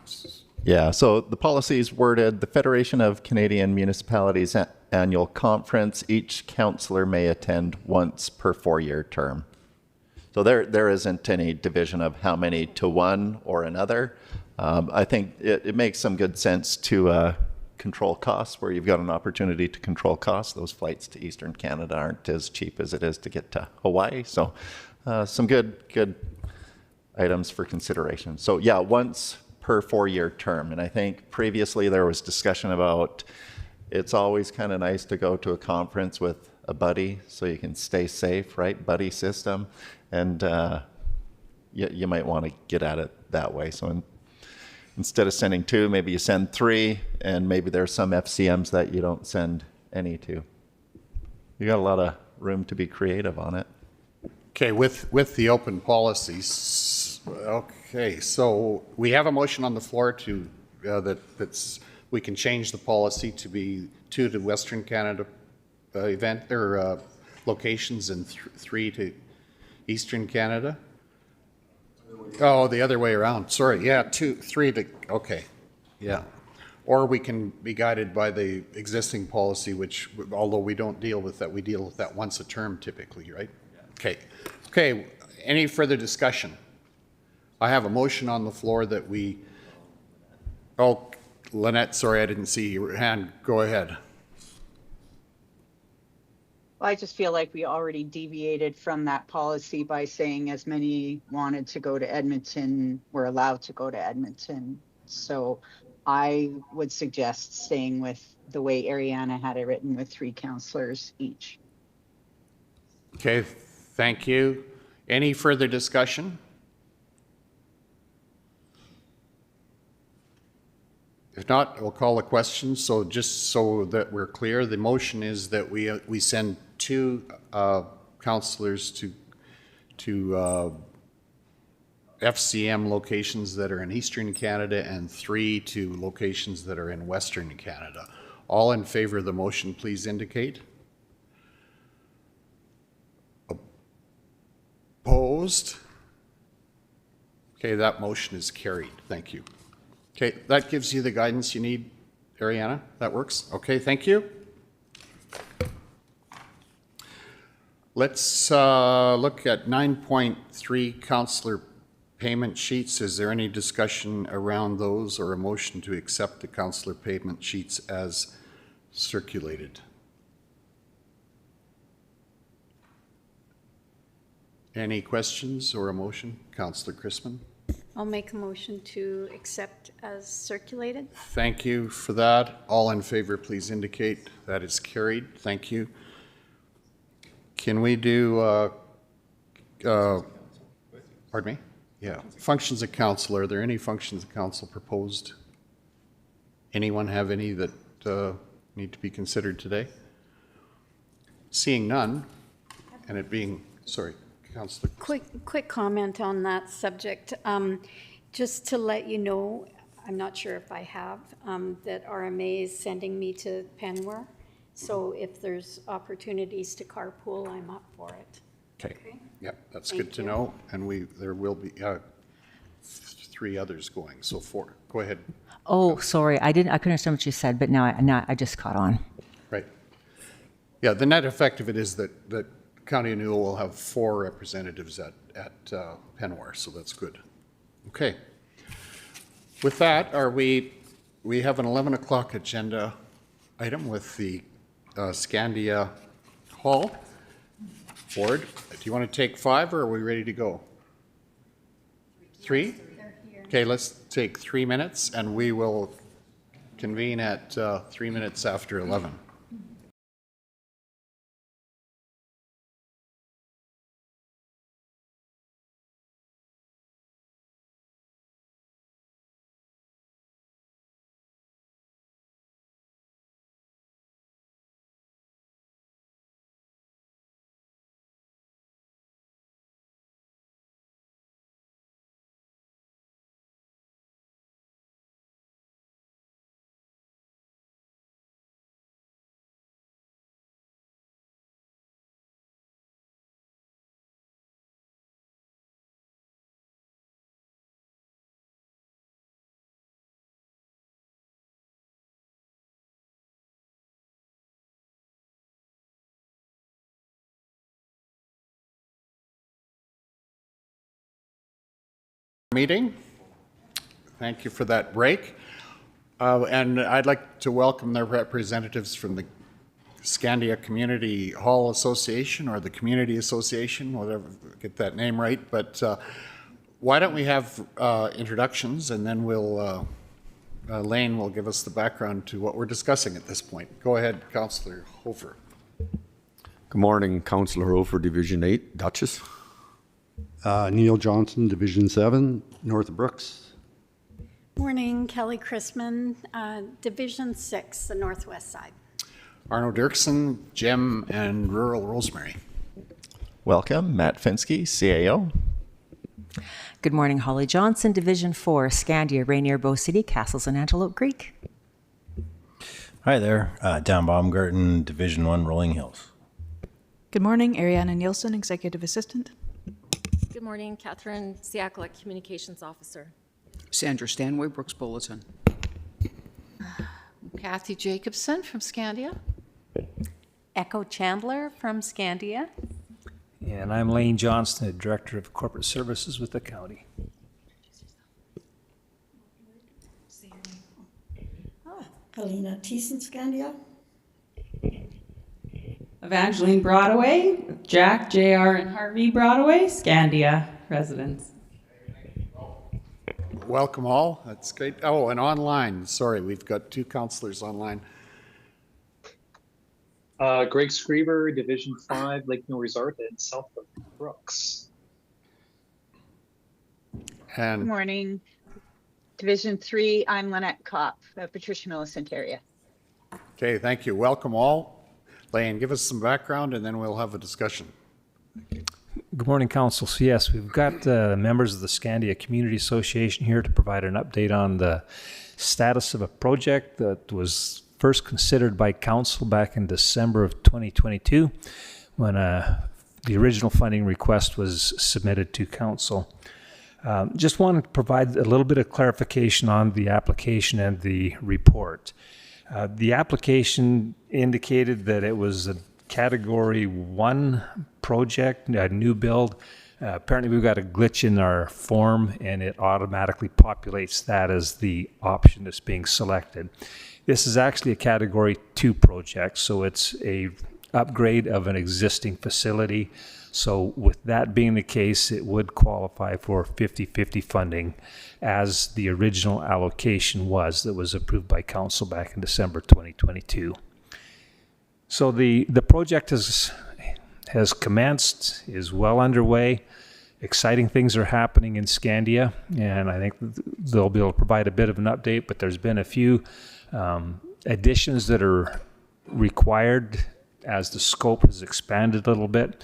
Yeah, so the policy is worded, the Federation of Canadian Municipalities annual conference, each councillor may attend once per 4-year term. So there isn't any division of how many to one or another. I think it makes some good sense to control costs where you've got an opportunity to control costs. Those flights to Eastern Canada aren't as cheap as it is to get to Hawaii. So some good items for consideration. So yeah, once per 4-year term. And I think previously there was discussion about it's always kind of nice to go to a conference with a buddy so you can stay safe, right? Buddy system. And you might want to get at it that way. So instead of sending 2, maybe you send 3, and maybe there's some FCMs that you don't send any to. You got a lot of room to be creative on it. Okay, with the open policies, okay, so we have a motion on the floor to we can change the policy to be 2 to Western Canada event or locations and 3 to Eastern Canada. Oh, the other way around. Sorry. Yeah, 2, 3 to, okay. Yeah. Or we can be guided by the existing policy, which, although we don't deal with that, we deal with that once a term typically, right? Okay. Okay. Any further discussion? I have a motion on the floor that we, oh, Lynette, sorry, I didn't see your hand. Go ahead. I just feel like we already deviated from that policy by saying as many wanted to go to Edmonton were allowed to go to Edmonton. So I would suggest staying with the way Ariana had it written with 3 councillors each. Okay, thank you. Any further discussion? If not, we'll call the question. So just so that we're clear, the motion is that we send 2 councillors to FCM locations that are in Eastern Canada and 3 to locations that are in Western Canada. All in favor of the motion, please indicate. Opposed? Okay, that motion is carried. Thank you. Okay, that gives you the guidance you need, Ariana. That works? Okay, thank you. Let's look at 9.3 councillor payment sheets. Is there any discussion around those or a motion to accept the councillor payment sheets as circulated? Any questions or a motion? Councillor Chrisman? I'll make a motion to accept as circulated. Thank you for that. All in favor, please indicate. That is carried. Thank you. Can we do, pardon me? Yeah. Functions of council. Are there any functions of council proposed? Anyone have any that need to be considered today? Seeing none, and it being, sorry. Councillor. Quick comment on that subject. Just to let you know, I'm not sure if I have, that RMA is sending me to Penwar. So if there's opportunities to carpool, I'm up for it. Okay. Yep, that's good to know. And there will be 3 others going, so 4. Go ahead. Oh, sorry, I couldn't understand what you said, but now I just caught on. Right. Yeah, the net effect of it is that County of Newell will have 4 representatives at Penwar, so that's good. Okay. With that, we have an 11 o'clock agenda item with the Scandia Hall board. Do you want to take 5 or are we ready to go? 3? Okay, let's take 3 minutes and we will convene at 3 minutes after 11. Meeting. Thank you for that break. And I'd like to welcome the representatives from the Scandia Community Hall Association or the Community Association, whatever, get that name right. But why don't we have introductions and then we'll, Lane will give us the background to what we're discussing at this point. Go ahead, Councillor Hofer. Good morning, Councillor Hofer, Division 8, Duchess. Neil Johnson, Division 7, North Brooks. Morning, Kelly Chrisman, Division 6, the Northwest side. Arno Dirksen, Gem, and Rural Rosemary. Welcome, Matt Finsky, CAO. Good morning, Holly Johnson, Division 4, Scandia, Rainier, Bow City, Castles, and Antelope Creek. Hi there, Dan Baumgarten, Division 1, Rolling Hills. Good morning, Ariana Nielsen, Executive Assistant. Good morning, Catherine Siakla, Communications Officer. Sandra Stanway, Brooks Bulletin. Kathy Jacobson from Scandia. Echo Chandler from Scandia. And I'm Lane Johnston, Director of Corporate Services with the county. Helena Thiessen, Scandia. Evangeline Broadway, Jack, JR, and Harvey Broadway, Scandia residents. Welcome all. That's great. Oh, and online. Sorry, we've got 2 councillors online. Greg Screever, Division 5, Lake Mill Resort, and south of Brooks. And Good morning. Division 3, I'm Lynette Kopp, Patricia Millicent area. okay, thank you. Welcome all. Lane, give us some background and then we'll have a discussion. Good morning, Council. So yes, we've got members of the Scandia Community Association here to provide an update on the status of a project that was first considered by Council back in December of 2022 when the original funding request was submitted to Council. Just wanted to provide a little bit of clarification on the application and the report. The application indicated that it was a Category 1 project, a new build. Apparently we've got a glitch in our form and it automatically populates that as the option that's being selected. This is actually a Category 2 project, so it's a upgrade of an existing facility. So with that being the case, it would qualify for 50-50 funding as the original allocation was that was approved by Council back in December 2022. So the project has commenced, is well underway. Exciting things are happening in Scandia, and I think they'll be able to provide a bit of an update, but there's been a few additions that are required as the scope has expanded a little bit.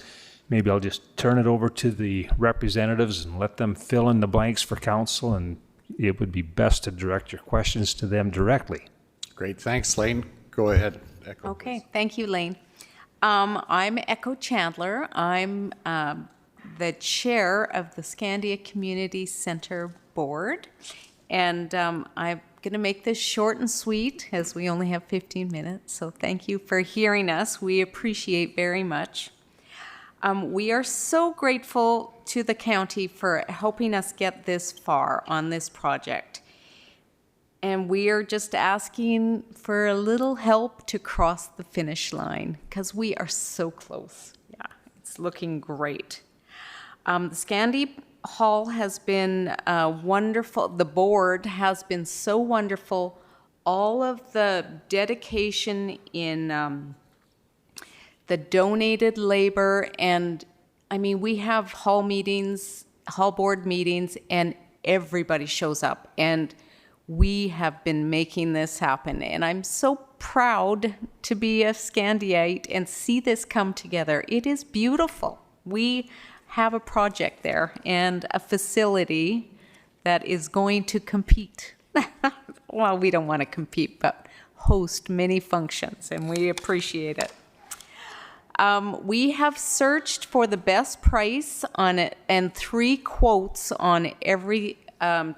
Maybe I'll just turn it over to the representatives and let them fill in the blanks for Council, and it would be best to direct your questions to them directly. Great, thanks, Lane. Go ahead, Echo. Okay, thank you, Lane. I'm Echo Chandler. I'm the chair of the Scandia Community Center Board, and I'm going to make this short and sweet as we only have 15 minutes, so thank you for hearing us. We appreciate very much. We are so grateful to the county for helping us get this far on this project. And we are just asking for a little help to cross the finish line because we are so close. Yeah, it's looking great. The Scandia Hall has been wonderful. The board has been so wonderful. All of the dedication in the donated labor, and I mean, we have hall board meetings, and everybody shows up, and we have been making this happen. And I'm so proud to be a Scandiite and see this come together. It is beautiful. We have a project there and a facility that is going to compete. Well, we don't want to compete, but host many functions, and we appreciate it. We have searched for the best price on it and 3 quotes on every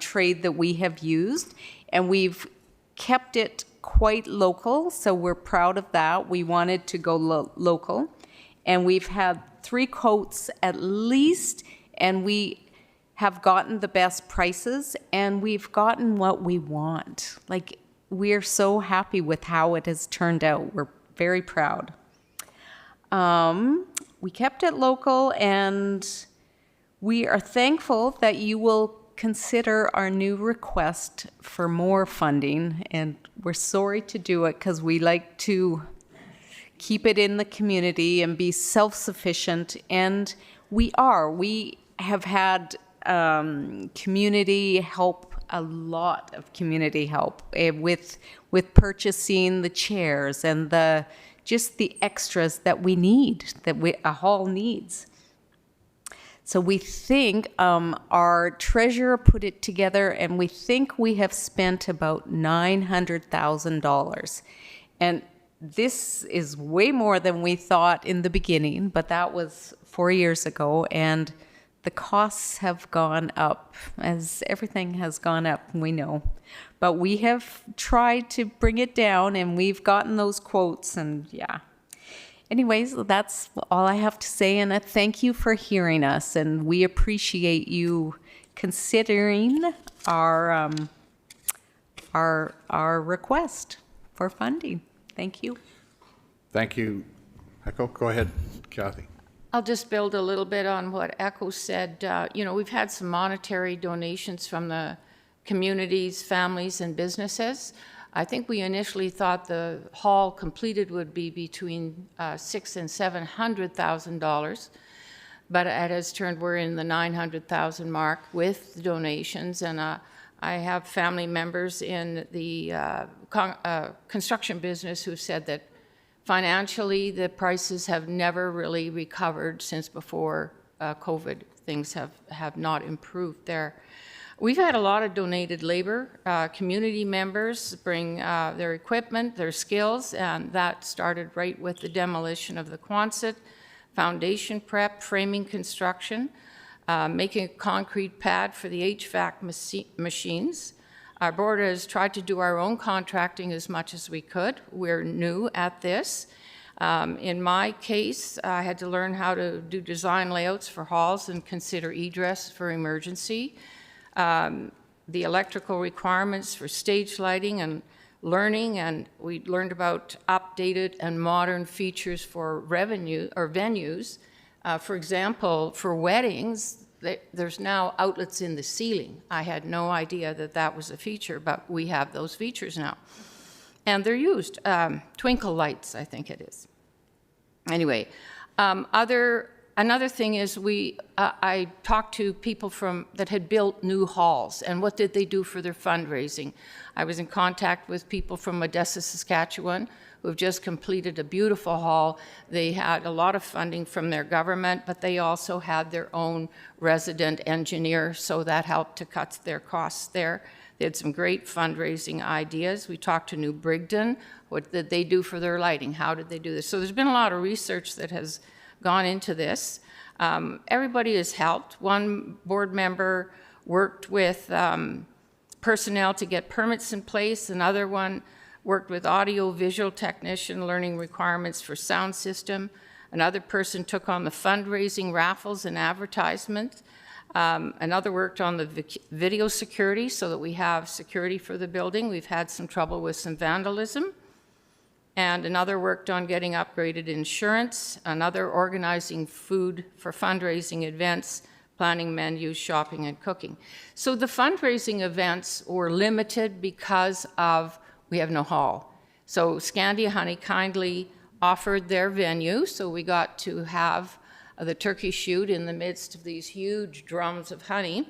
trade that we have used, and we've kept it quite local, so we're proud of that. We wanted to go local, and we've had 3 quotes at least, and we have gotten the best prices, and we've gotten what we want. Like, we're so happy with how it has turned out. We're very proud. We kept it local, and we are thankful that you will consider our new request for more funding, and we're sorry to do it because we like to keep it in the community and be self-sufficient, and we have had community help, a lot of community help with purchasing the chairs and just the extras that we need, that a hall needs. So we think our treasurer put it together, and we think we have spent about $900,000. And this is way more than we thought in the beginning, but that was 4 years ago, and the costs have gone up, as everything has gone up, we know. But we have tried to bring it down, and we've gotten those quotes, and yeah. Anyways, that's all I have to say, and I thank you for hearing us, and we appreciate you considering our request for funding. Thank you. Thank you, Echo, go ahead, Kathy. I'll just build a little bit on what Echo said. You know, we've had some monetary donations from the communities, families, and businesses. I think we initially thought the hall completed would be between $600,000 and $700,000, but it has turned, we're in the $900,000 mark with donations, and I have family members in the construction business who said that financially, the prices have never really recovered since before COVID. Things have not improved there. We've had a lot of donated labor. Community members bring their equipment, their skills, and that started right with the demolition of the Quonset, foundation prep, framing construction, making a concrete pad for the HVAC machines. Our board has tried to do our own contracting as much as we could. We're new at this. In my case, I had to learn how to do design layouts for halls and consider egress for emergency. The electrical requirements for stage lighting and learning, and we learned about updated and modern features for venues. For example, for weddings, there's now outlets in the ceiling. I had no idea that that was a feature, but we have those features now. And they're used. Twinkle lights, I think it is. Anyway, another thing is I talked to people that had built new halls, and what did they do for their fundraising? I was in contact with people from Odessa, Saskatchewan, who have just completed a beautiful hall. They had a lot of funding from their government, but they also had their own resident engineer, so that helped to cut their costs there. They had some great fundraising ideas. We talked to New Brigden. What did they do for their lighting? How did they do this? So there's been a lot of research that has gone into this. Everybody has helped. One board member worked with personnel to get permits in place. Another one worked with audio-visual technician, learning requirements for sound system. Another person took on the fundraising, raffles, and advertisement. Another worked on the video security so that we have security for the building. We've had some trouble with some vandalism. And another worked on getting upgraded insurance. Another organizing food for fundraising events, planning menus, shopping, and cooking. So the fundraising events were limited because of we have no hall. So Scandia Honey kindly offered their venue, so we got to have the turkey shoot in the midst of these huge drums of honey,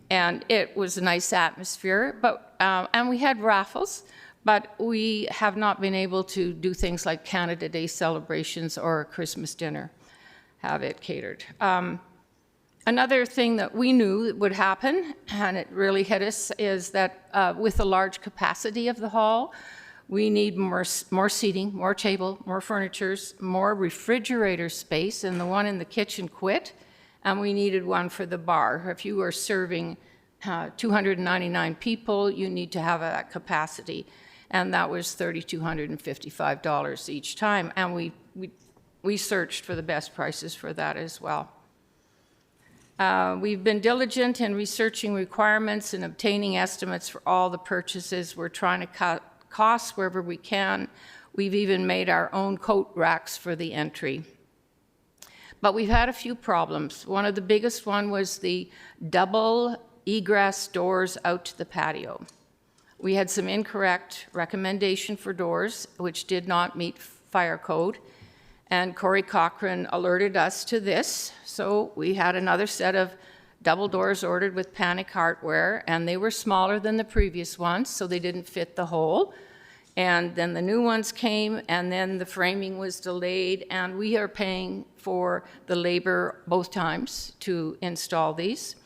and it was a nice atmosphere. But and we had raffles, but we have not been able to do things like Canada Day celebrations or a Christmas dinner, have it catered. Another thing that we knew would happen, and it really hit us, is that with the large capacity of the hall, we need more seating, more table, more furnitures, more refrigerator space, and the one in the kitchen quit, and we needed one for the bar. If you are serving 299 people, you need to have that capacity, and that was $3,255 each time, and we searched for the best prices for that as well. We've been diligent in researching requirements and obtaining estimates for all the purchases. We're trying to cut costs wherever we can. We've even made our own coat racks for the entry. But we've had a few problems. One of the biggest one was the double egress doors out to the patio. We had some incorrect recommendation for doors, which did not meet fire code. And Corey Cochran alerted us to this, so we had another set of double doors ordered with Panic hardware, and they were smaller than the previous ones, so they didn't fit the hole. And then the new ones came, and then the framing was delayed, and we are paying for the labor both times to install these.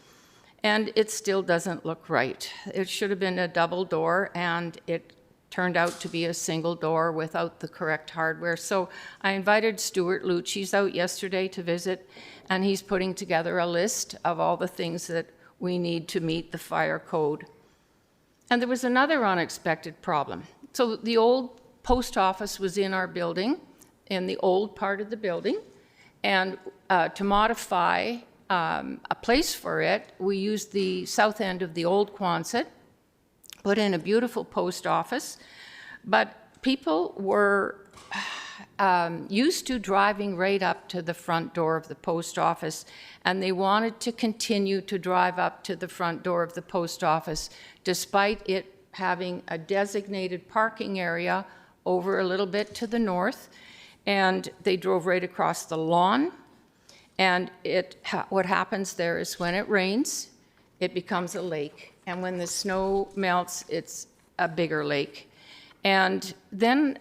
And it still doesn't look right. It should have been a double door, and it turned out to be a single door without the correct hardware. So I invited Stuart Luch. He's out yesterday to visit, and he's putting together a list of all the things that we need to meet the fire code. And there was another unexpected problem. So the old post office was in our building, in the old part of the building, and to modify a place for it, we used the south end of the old Quonset, put in a beautiful post office, but people were used to driving right up to the front door of the post office, and they wanted to continue to drive up to the front door of the post office, despite it having a designated parking area over a little bit to the north. And they drove right across the lawn. And what happens there is when it rains, it becomes a lake. And when the snow melts, it's a bigger lake. And then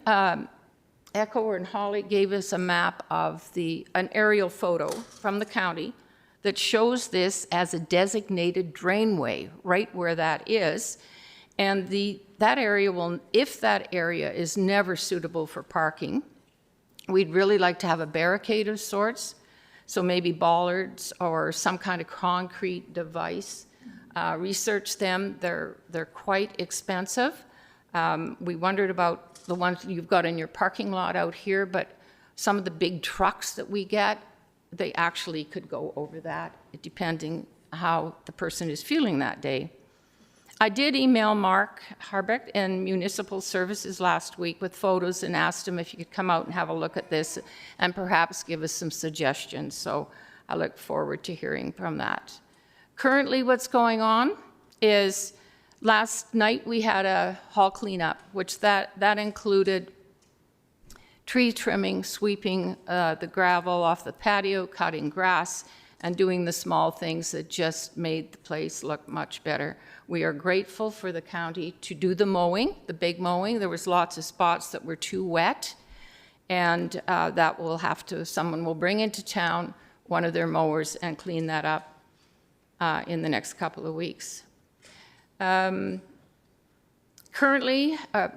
Echo and Holly gave us a map of an aerial photo from the county that shows this as a designated drainway right where that is. And that area will, if that area is never suitable for parking, we'd really like to have a barricade of sorts. So maybe bollards or some kind of concrete device. Research them, they're quite expensive. We wondered about the ones you've got in your parking lot out here, but some of the big trucks that we get, they actually could go over that, depending how the person is feeling that day. I did email Mark Harbeck in Municipal Services last week with photos and asked him if he could come out and have a look at this and perhaps give us some suggestions. So I look forward to hearing from that. Currently what's going on is last night we had a hall cleanup, which that included tree trimming, sweeping the gravel off the patio, cutting grass, and doing the small things that just made the place look much better. We are grateful for the county to do the mowing, the big mowing. There was lots of spots that were too wet, and that will have to, someone will bring into town one of their mowers and clean that up in the next couple of weeks. Currently,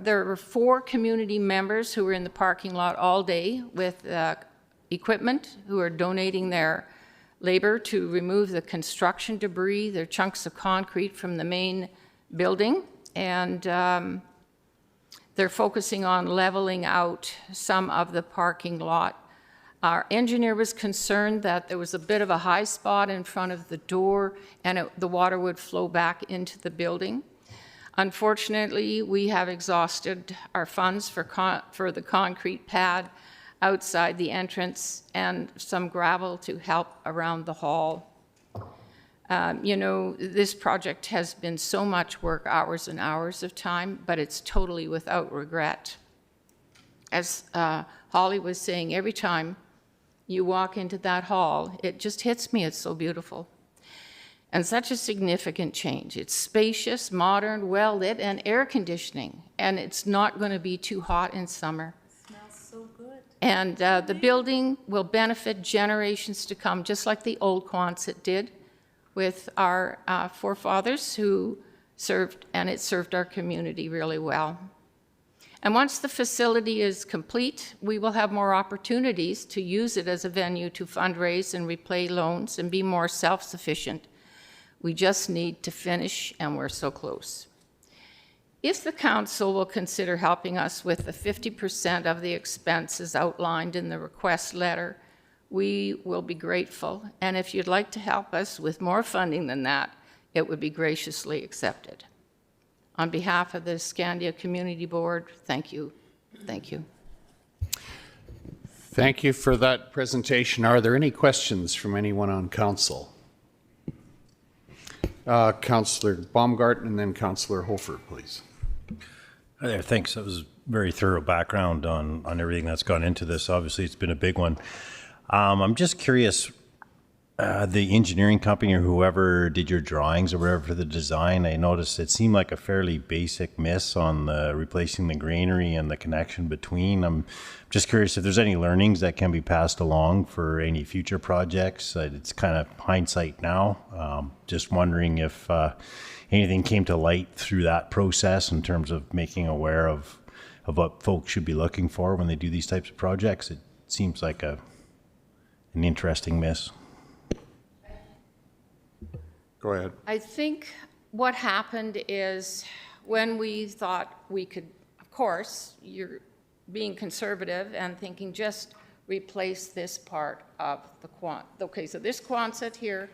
there are 4 community members who are in the parking lot all day with equipment who are donating their labor to remove the construction debris, their chunks of concrete from the main building, and they're focusing on leveling out some of the parking lot. Our engineer was concerned that there was a bit of a high spot in front of the door and the water would flow back into the building. Unfortunately, we have exhausted our funds for the concrete pad outside the entrance and some gravel to help around the hall. You know, this project has been so much work, hours and hours of time, but it's totally without regret. As Holly was saying, every time you walk into that hall, it just hits me, it's so beautiful. And such a significant change. It's spacious, modern, well-lit, and air conditioning, and it's not going to be too hot in summer. And the building will benefit generations to come, just like the old Quonset did with our forefathers who served, and it served our community really well. And once the facility is complete, we will have more opportunities to use it as a venue to fundraise and repay loans and be more self-sufficient. We just need to finish, and we're so close. If the council will consider helping us with the 50% of the expenses outlined in the request letter, we will be grateful. And if you'd like to help us with more funding than that, it would be graciously accepted. On behalf of the Scandia Community Board, thank you. Thank you. Thank you for that presentation. Are there any questions from anyone on council? Councillor Baumgarten and then Councillor Hofer, please. Hi there, thanks. That was very thorough background on everything that's gone into this. Obviously, it's been a big one. I'm just curious, the engineering company or whoever did your drawings or whatever for the design, I noticed it seemed like a fairly basic miss on the replacing the granary and the connection between. I'm just curious if there's any learnings that can be passed along for any future projects. It's kind of hindsight now. Just wondering if anything came to light through that process in terms of making aware of what folks should be looking for when they do these types of projects. It seems like an interesting miss. Go ahead. I think what happened is when we thought we could, of course, you're being conservative and thinking just replace this part of the okay, so this Quonset here,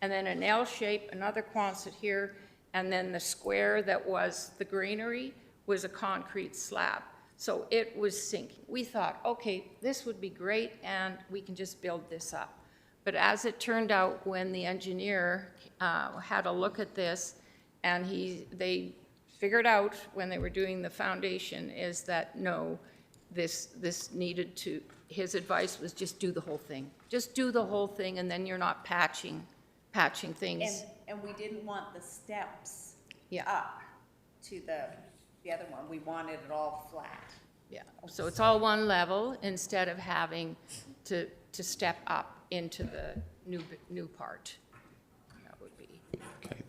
and then an L shape, another Quonset here, and then the square that was the granary was a concrete slab. So it was sinking. We thought, okay, this would be great, and we can just build this up. But as it turned out, when the engineer had a look at this, and they figured out when they were doing the foundation is that no, this needed to, his advice was just do the whole thing. Just do the whole thing, and then you're not patching things. And we didn't want the steps Yeah. up to the other one. We wanted it all flat. Yeah, so it's all one level instead of having to step up into the new part. That would be. Okay,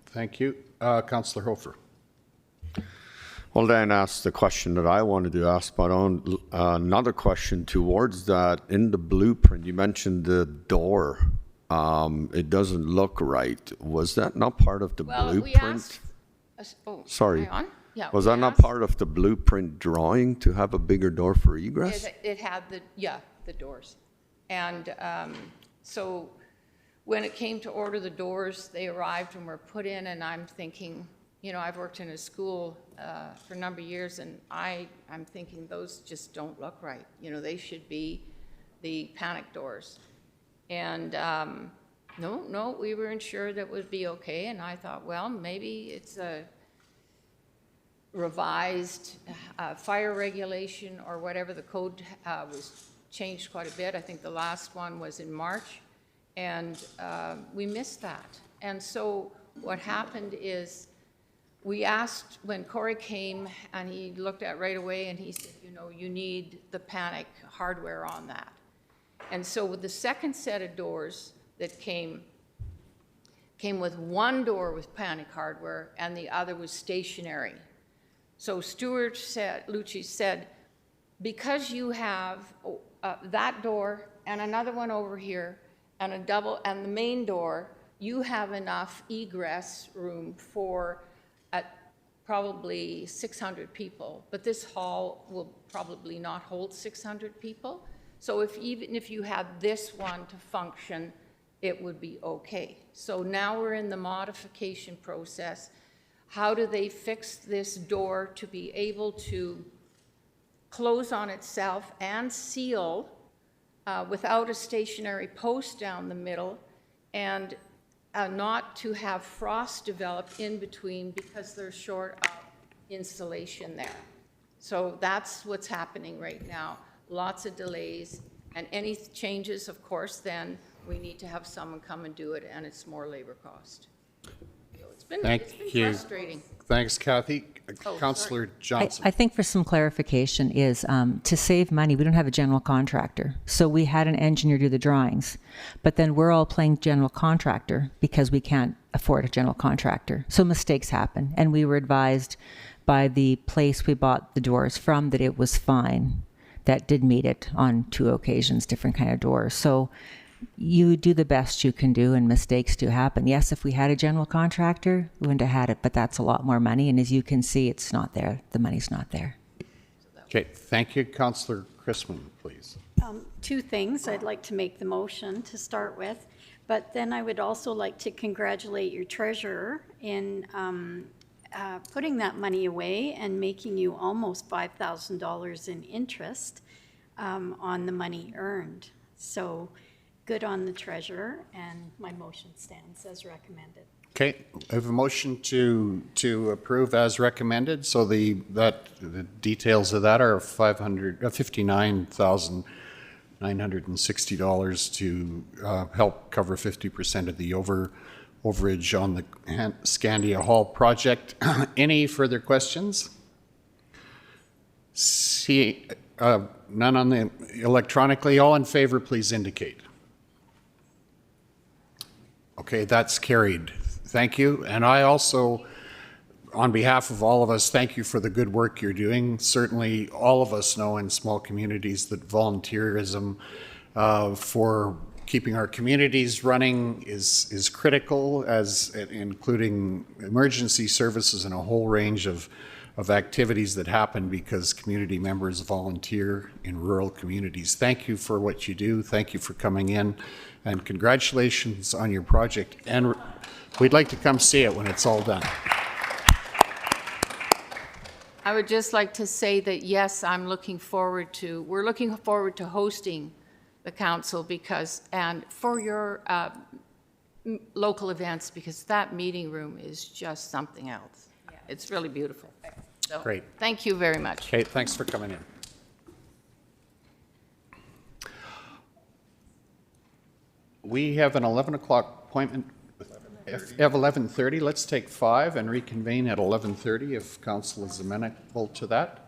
thank you. Councillor Hofer. Well, Dan asked the question that I wanted to ask, but on another question towards that, in the blueprint, you mentioned the door. It doesn't look right. Was that not part of the blueprint? We asked, Sorry. on? Yeah, Was we that not asked- part of the blueprint drawing to have a bigger door for egress? It had the doors. And so when it came to order the doors, they arrived and were put in, and I'm thinking, you know, I've worked in a school for a number of years, and I'm thinking those just don't look right. You know, they should be the panic doors. And no, we were ensured that would be okay, and I thought, well, maybe it's a revised fire regulation or whatever. The code was changed quite a bit. I think the last one was in March, and we missed that. And so what happened is we asked when Corey came, and he looked at right away, and he said, you know, you need the panic hardware on that. And so with the second set of doors that came with one door with panic hardware, and the other was stationary. So Stuart said, Lucci said, because you have that door and another one over here and a double and the main door, you have enough egress room for probably 600 people. But this hall will probably not hold 600 people. So even if you had this one to function, it would be okay. So now we're in the modification process. How do they fix this door to be able to close on itself and seal without a stationary post down the middle, and not to have frost develop in between because they're short of insulation there. So that's what's happening right now. Lots of delays, and any changes, of course, then we need to have someone come and do it, and it's more labor cost. It's been frustrating. Thanks, Kathy. Oh, Councillor Johnson. I think for some clarification is to save money, we don't have a general contractor. So we had an engineer do the drawings, but then we're all playing general contractor because we can't afford a general contractor. So mistakes happen. And we were advised by the place we bought the doors from that it was fine. That did meet it on 2 occasions, different kind of doors. So you do the best you can do, and mistakes do happen. Yes, if we had a general contractor, we wouldn't have had it, but that's a lot more money. And as you can see, it's not there. The money's not there. Okay, thank you. Councillor Chrisman, please. 2 things. I'd like to make the motion to start with, but then I would also like to congratulate your treasurer in putting that money away and making you almost $5,000 in interest on the money earned. So good on the treasurer, and my motion stands as recommended. Okay, I have a motion to approve as recommended. So the details of that are $59,960 to help cover 50% of the overage on the Scandia Hall project. Any further questions? See none on the electronically. All in favor, please indicate. Okay, that's carried. Thank you. And I also, on behalf of all of us, thank you for the good work you're doing. Certainly, all of us know in small communities that volunteerism for keeping our communities running is critical, as including emergency services and a whole range of activities that happen because community members volunteer in rural communities. Thank you for what you do. Thank you for coming in, and congratulations on your project. And we'd like to come see it when it's all done. I would just like to say that, yes, we're looking forward to hosting the council and for your local events, because that meeting room is just something else. It's really beautiful. So, Great. Thank you very much. Okay, thanks for coming in. We have an 11 o'clock appointment of 11:30. Let's take 5 and reconvene at 11:30 if council is amenable to that.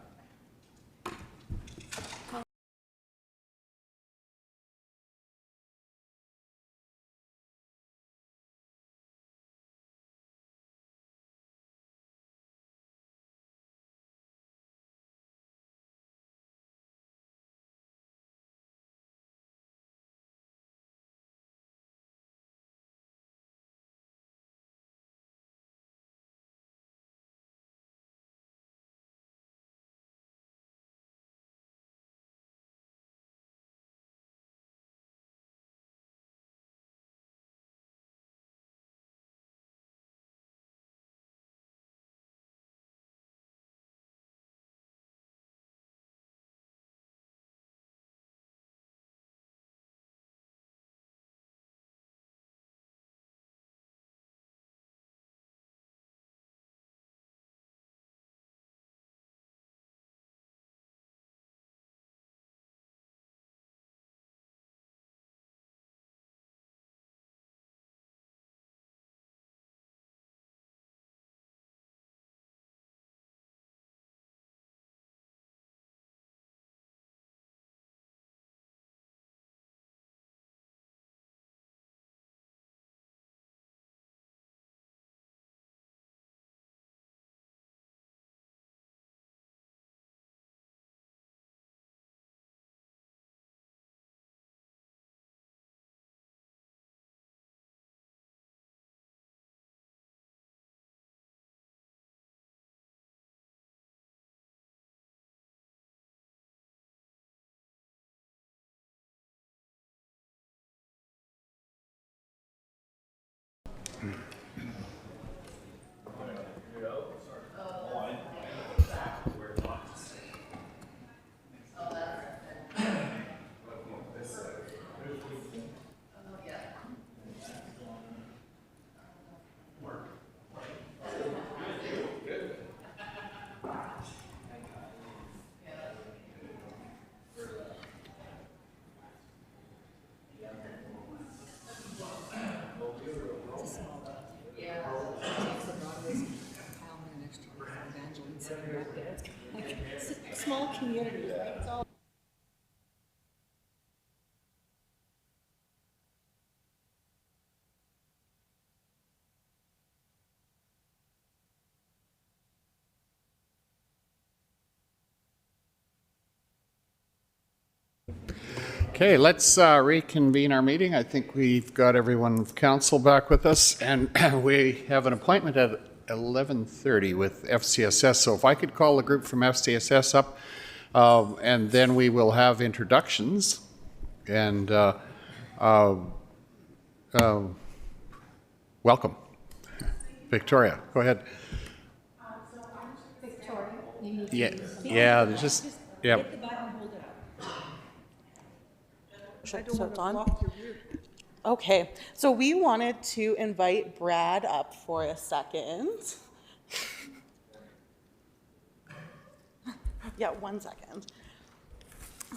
Small community, right? It's all Okay, let's reconvene our meeting. I think we've got everyone of council back with us, and we have an appointment at 11:30 with FCSS. So if I could call the group from FCSS up, and then we will have introductions. And welcome. Victoria, go ahead. Victoria, you need Yeah, there's just, yeah. So it's on? Okay, so we wanted to invite Brad up for a second. Yeah, 1 second.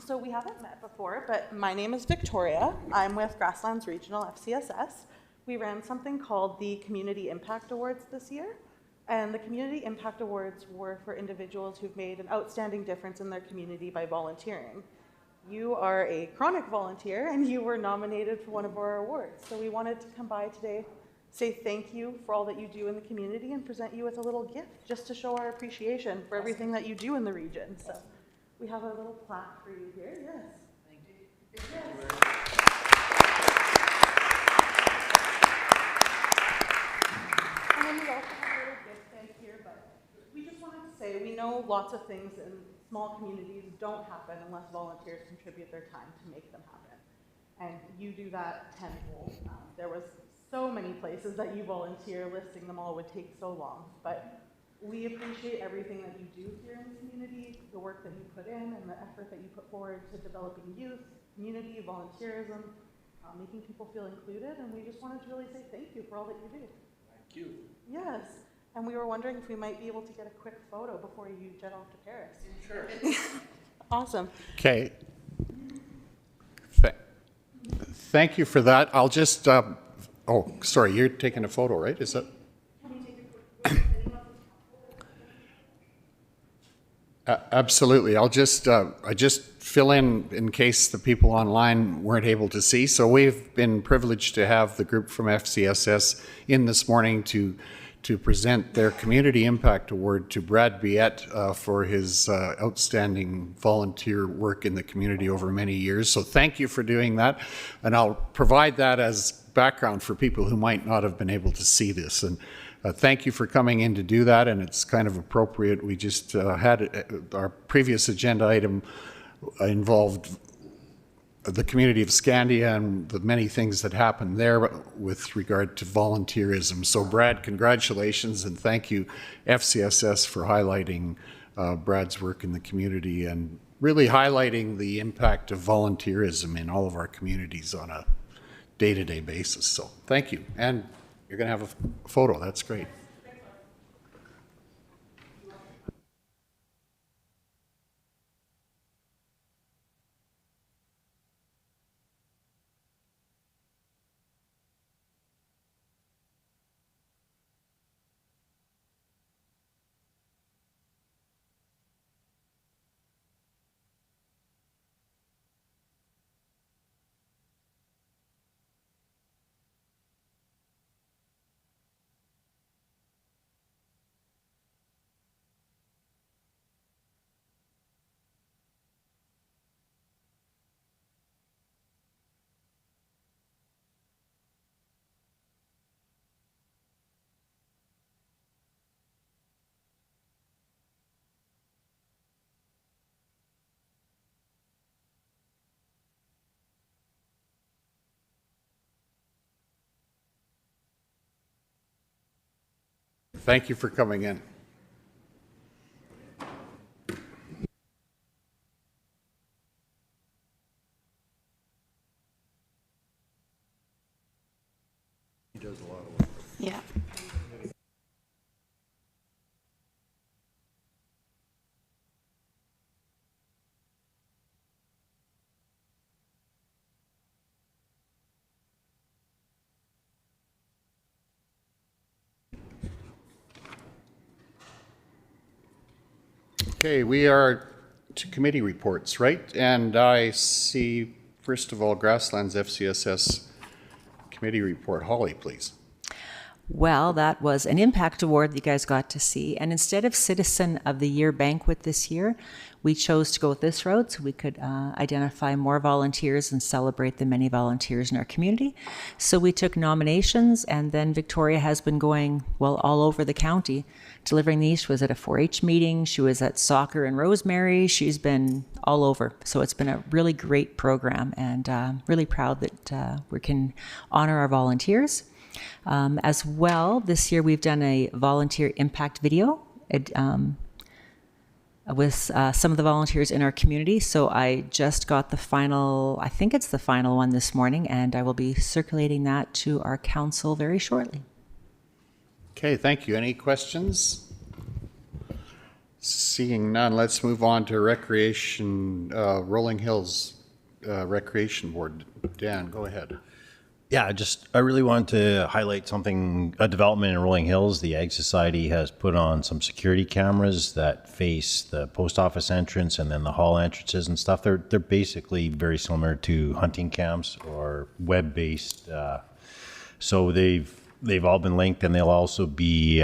So we haven't met before, but my name is Victoria. I'm with Grasslands Regional FCSS. We ran something called the Community Impact Awards this year. And the Community Impact Awards were for individuals who've made an outstanding difference in their community by volunteering. You are a chronic volunteer and you were nominated for one of our awards. So we wanted to come by today, say thank you for all that you do in the community and present you with a little gift just to show our appreciation for everything that you do in the region. So we have a little plaque for you here. Yes. Thank you. Yes. And then we also have a little gift bag here, but we just wanted to say we know lots of things in small communities don't happen unless volunteers contribute their time to make them happen. And you do that tenfold. There was so many places that you volunteer, listing them all would take so long. But We appreciate everything that you do here in the community, the work that you put in and the effort that you put forward to developing youth, community, volunteerism, making people feel included, and we just wanted to really say thank you for all that you do. Thank you. Yes, and we were wondering if we might be able to get a quick photo before you jet off to Paris. Sure. Awesome. Okay. Thank you for that. I'll just, oh, sorry, you're taking a photo, right? Is that? Absolutely. I'll just, I just fill in case the people online weren't able to see. So we've been privileged to have the group from FCSS in this morning to present their Community Impact Award to Brad Biette for his outstanding volunteer work in the community over many years. So thank you for doing that. And I'll provide that as background for people who might not have been able to see this. And thank you for coming in to do that, and it's kind of appropriate. We just had our previous agenda item involved the community of Scandia and the many things that happened there with regard to volunteerism. So Brad, congratulations, and thank you FCSS for highlighting Brad's work in the community and really highlighting the impact of volunteerism in all of our communities on a day-to-day basis. So thank you. And you're going to have a photo. That's great. Thank you for coming in. He does a lot of work. Yeah. Okay, we are to committee reports, right? And I see, first of all, Grasslands FCSS committee report. Holly, please. Well, that was an impact award that you guys got to see. And instead of Citizen of the Year banquet this year, we chose to go with this route so we could identify more volunteers and celebrate the many volunteers in our community. So we took nominations, and then Victoria has been going, well, all over the county, delivering these. She was at a 4-H meeting. She was at soccer in Rosemary. She's been all over. So it's been a really great program, and really proud that we can honor our volunteers. As well, this year we've done a volunteer impact video with some of the volunteers in our community. So I just got the final, I think it's the final one this morning, and I will be circulating that to our council very shortly. Okay, thank you. Any questions? Seeing none, let's move on to Recreation, Rolling Hills Recreation Board. Dan, go ahead. Yeah, I really want to highlight something, a development in Rolling Hills. The Ag Society has put on some security cameras that face the post office entrance and then the hall entrances and stuff. They're basically very similar to hunting cams or web-based. So they've all been linked, and they'll also be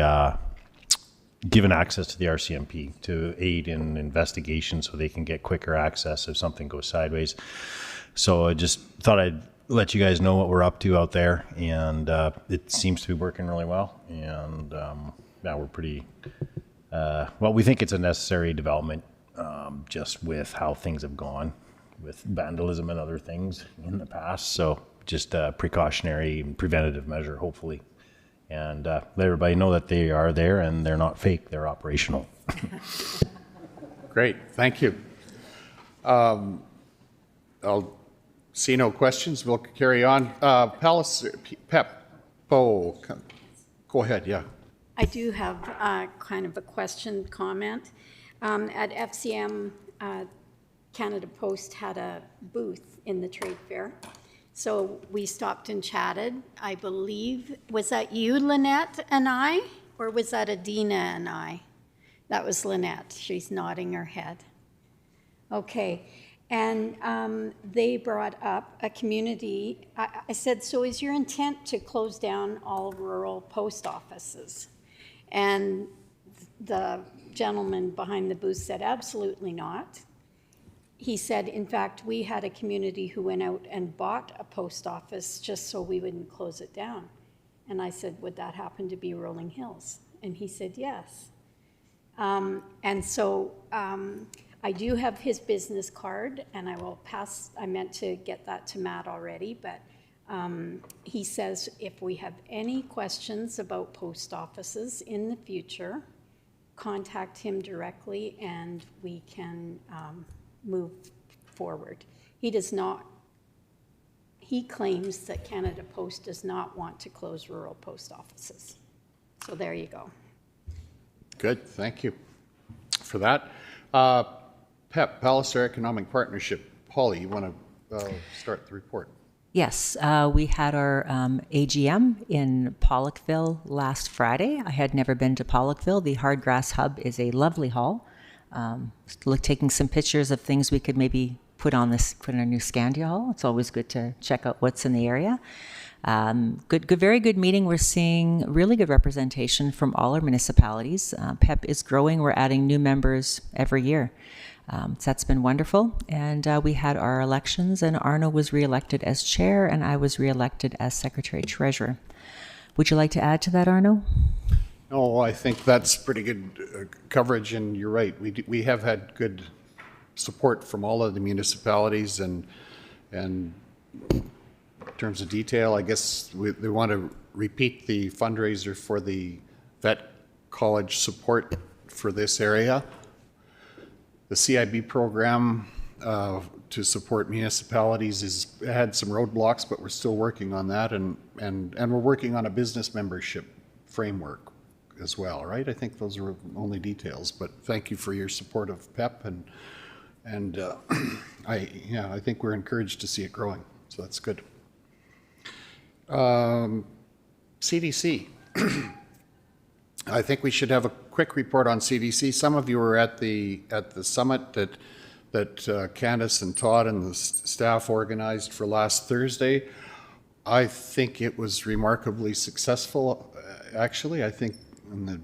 given access to the RCMP to aid in investigation, so they can get quicker access if something goes sideways. So I just thought I'd let you guys know what we're up to out there, and it seems to be working really well. And yeah, we're pretty well. We think it's a necessary development, just with how things have gone with vandalism and other things in the past. So just a precautionary and preventative measure, hopefully, And let everybody know that they are there and they're not fake, they're operational. Great, thank you. I'll see no questions. We'll carry on. Pep, go ahead, yeah. I do have kind of a question comment. At FCM, Canada Post had a booth in the trade fair. So we stopped and chatted. I believe, was that you, Lynette, and I? Or was that Adina and I? That was Lynette. She's nodding her head. Okay. And they brought up a community. I said, so is your intent to close down all rural post offices? And the gentleman behind the booth said, absolutely not. He said, in fact, we had a community who went out and bought a post office just so we wouldn't close it down. And I said, would that happen to be Rolling Hills? And he said, yes. And so I do have his business card, and I will pass, I meant to get that to Matt already, but he says if we have any questions about post offices in the future, contact him directly and we can move forward. He does not, he claims that Canada Post does not want to close rural post offices. So there you go. Good, thank you for that. PEP, Palliser Economic Partnership. Polly, you want to start the report? Yes, we had our AGM in Pollockville last Friday. I had never been to Pollockville. The Hardgrass Hub is a lovely hall. Taking some pictures of things we could maybe put in our new Scandia hall. It's always good to check out what's in the area. Very good meeting. We're seeing really good representation from all our municipalities. PEP is growing. We're adding new members every year. So that's been wonderful. And we had our elections, and Arno was reelected as chair, and I was reelected as secretary treasurer. Would you like to add to that, Arno? No, I think that's pretty good coverage, and you're right. We have had good support from all of the municipalities, and in terms of detail, I guess they want to repeat the fundraiser for the vet college support for this area. The CIB program to support municipalities had some roadblocks, but we're still working on that, and we're working on a business membership framework as well, right? I think those are only details, but thank you for your support of PEP, and I think we're encouraged to see it growing, so that's good. CDC. I think we should have a quick report on CDC. Some of you were at the summit that Candace and Todd and the staff organized for last Thursday. I think it was remarkably successful. Actually, I think in the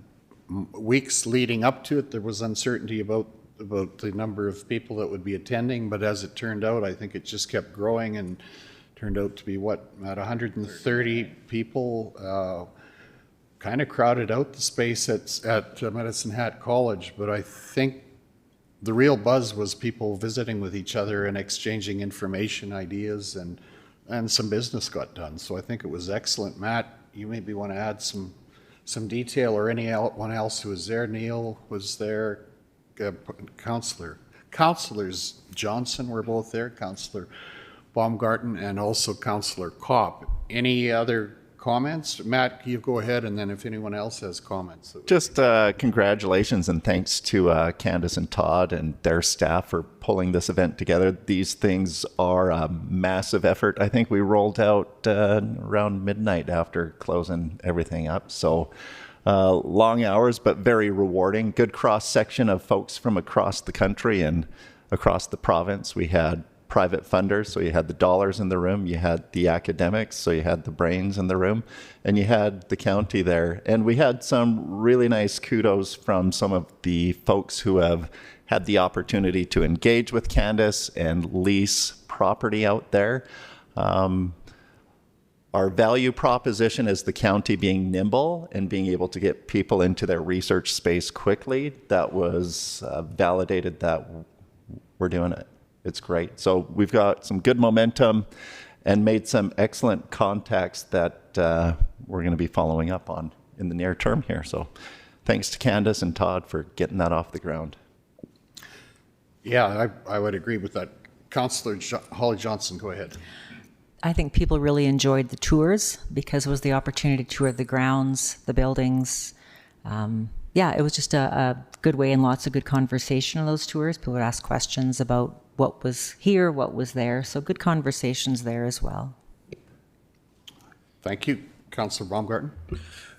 weeks leading up to it, there was uncertainty about the number of people that would be attending, but as it turned out, I think it just kept growing and turned out to be at 130 people. Kind of crowded out the space at Medicine Hat College, but I think the real buzz was people visiting with each other and exchanging information, ideas, and some business got done. So I think it was excellent. Matt, you maybe want to add some detail, or anyone else who was there. Neil was there. Councillors Johnson were both there, Councillor Baumgarten, and also Councillor Kopp. Any other comments? Matt, you go ahead, and then if anyone else has comments. Just congratulations and thanks to Candace and Todd and their staff for pulling this event together. These things are a massive effort. I think we rolled out around midnight after closing everything up. So long hours, but very rewarding. Good cross-section of folks from across the country and across the province. We had private funders, so you had the dollars in the room, you had the academics, so you had the brains in the room, and you had the county there. And we had some really nice kudos from some of the folks who have had the opportunity to engage with Candace and lease property out there. Our value proposition is the county being nimble and being able to get people into their research space quickly. That was validated that we're doing it. It's great. So we've got some good momentum, and made some excellent contacts that we're going to be following up on in the near term here. So thanks to Candace and Todd for getting that off the ground. Yeah, I would agree with that. Councillor Holly Johnson, go ahead. I think people really enjoyed the tours because it was the opportunity to tour the grounds, the buildings. Yeah, it was just a good way and lots of good conversation on those tours. People would ask questions about what was here, what was there. So good conversations there as well. Thank you. Councillor Baumgarten.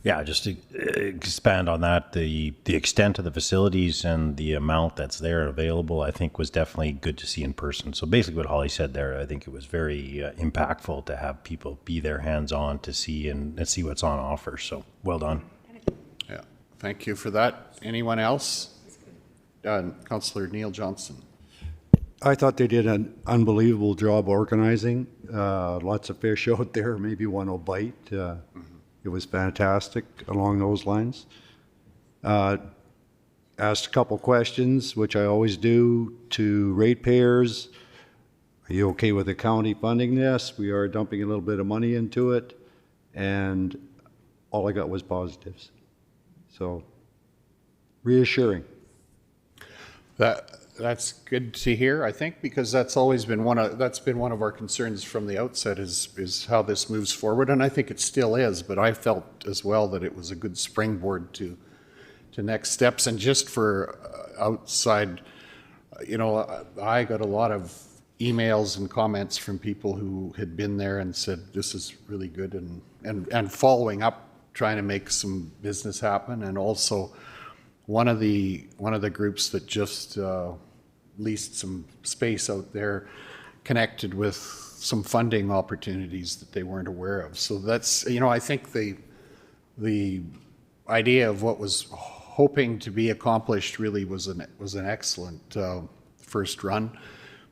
Yeah, just to expand on that, the extent of the facilities and the amount that's there available, I think was definitely good to see in person. So basically what Holly said there, I think it was very impactful to have people be there hands-on to see and see what's on offer. So well done. Yeah, thank you for that. Anyone else? Councillor Neil Johnson. I thought they did an unbelievable job organizing. Lots of fish out there, maybe one will bite. It was fantastic along those lines. Asked a couple questions, which I always do, to ratepayers. Are you okay with the county funding this? We are dumping a little bit of money into it. And all I got was positives. So reassuring. That's good to hear, I think, because that's always been one of our concerns from the outset is how this moves forward, and I think it still is. But I felt as well that it was a good springboard to next steps, and just for outside, you know, I got a lot of emails and comments from people who had been there and said this is really good, and following up, trying to make some business happen, and also one of the groups that just leased some space out there connected with some funding opportunities that they weren't aware of. So that's, you know, I think the idea of what was hoping to be accomplished really was an excellent first run.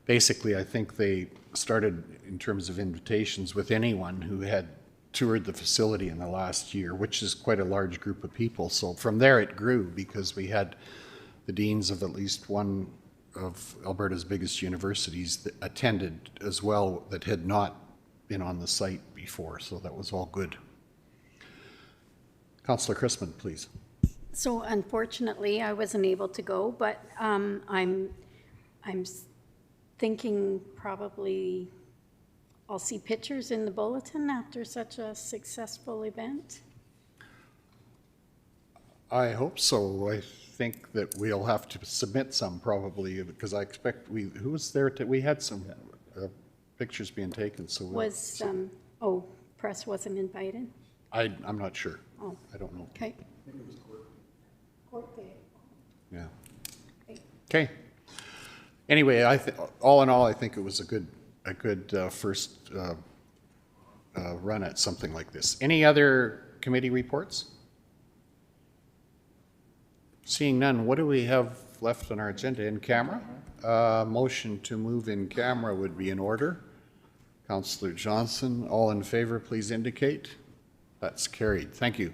Basically, I think they started in terms of invitations with anyone who had toured the facility in the last year, which is quite a large group of people. So from there it grew because we had the deans of at least one of Alberta's biggest universities that attended as well that had not been on the site before. So that was all good. Councillor Chrisman, please. So unfortunately, I wasn't able to go, but I'm thinking probably I'll see pictures in the bulletin after such a successful event. I hope so. I think that we'll have to submit some probably because I expect who was there? We had some pictures being taken. So press wasn't invited? I'm not sure. Oh, I don't know. Okay. Yeah. Okay. Anyway, all in all, I think it was a good first run at something like this. Any other committee reports? Seeing none, what do we have left on our agenda? In camera? Motion to move in camera would be in order. Councillor Johnson, all in favor, please indicate. That's carried. Thank you.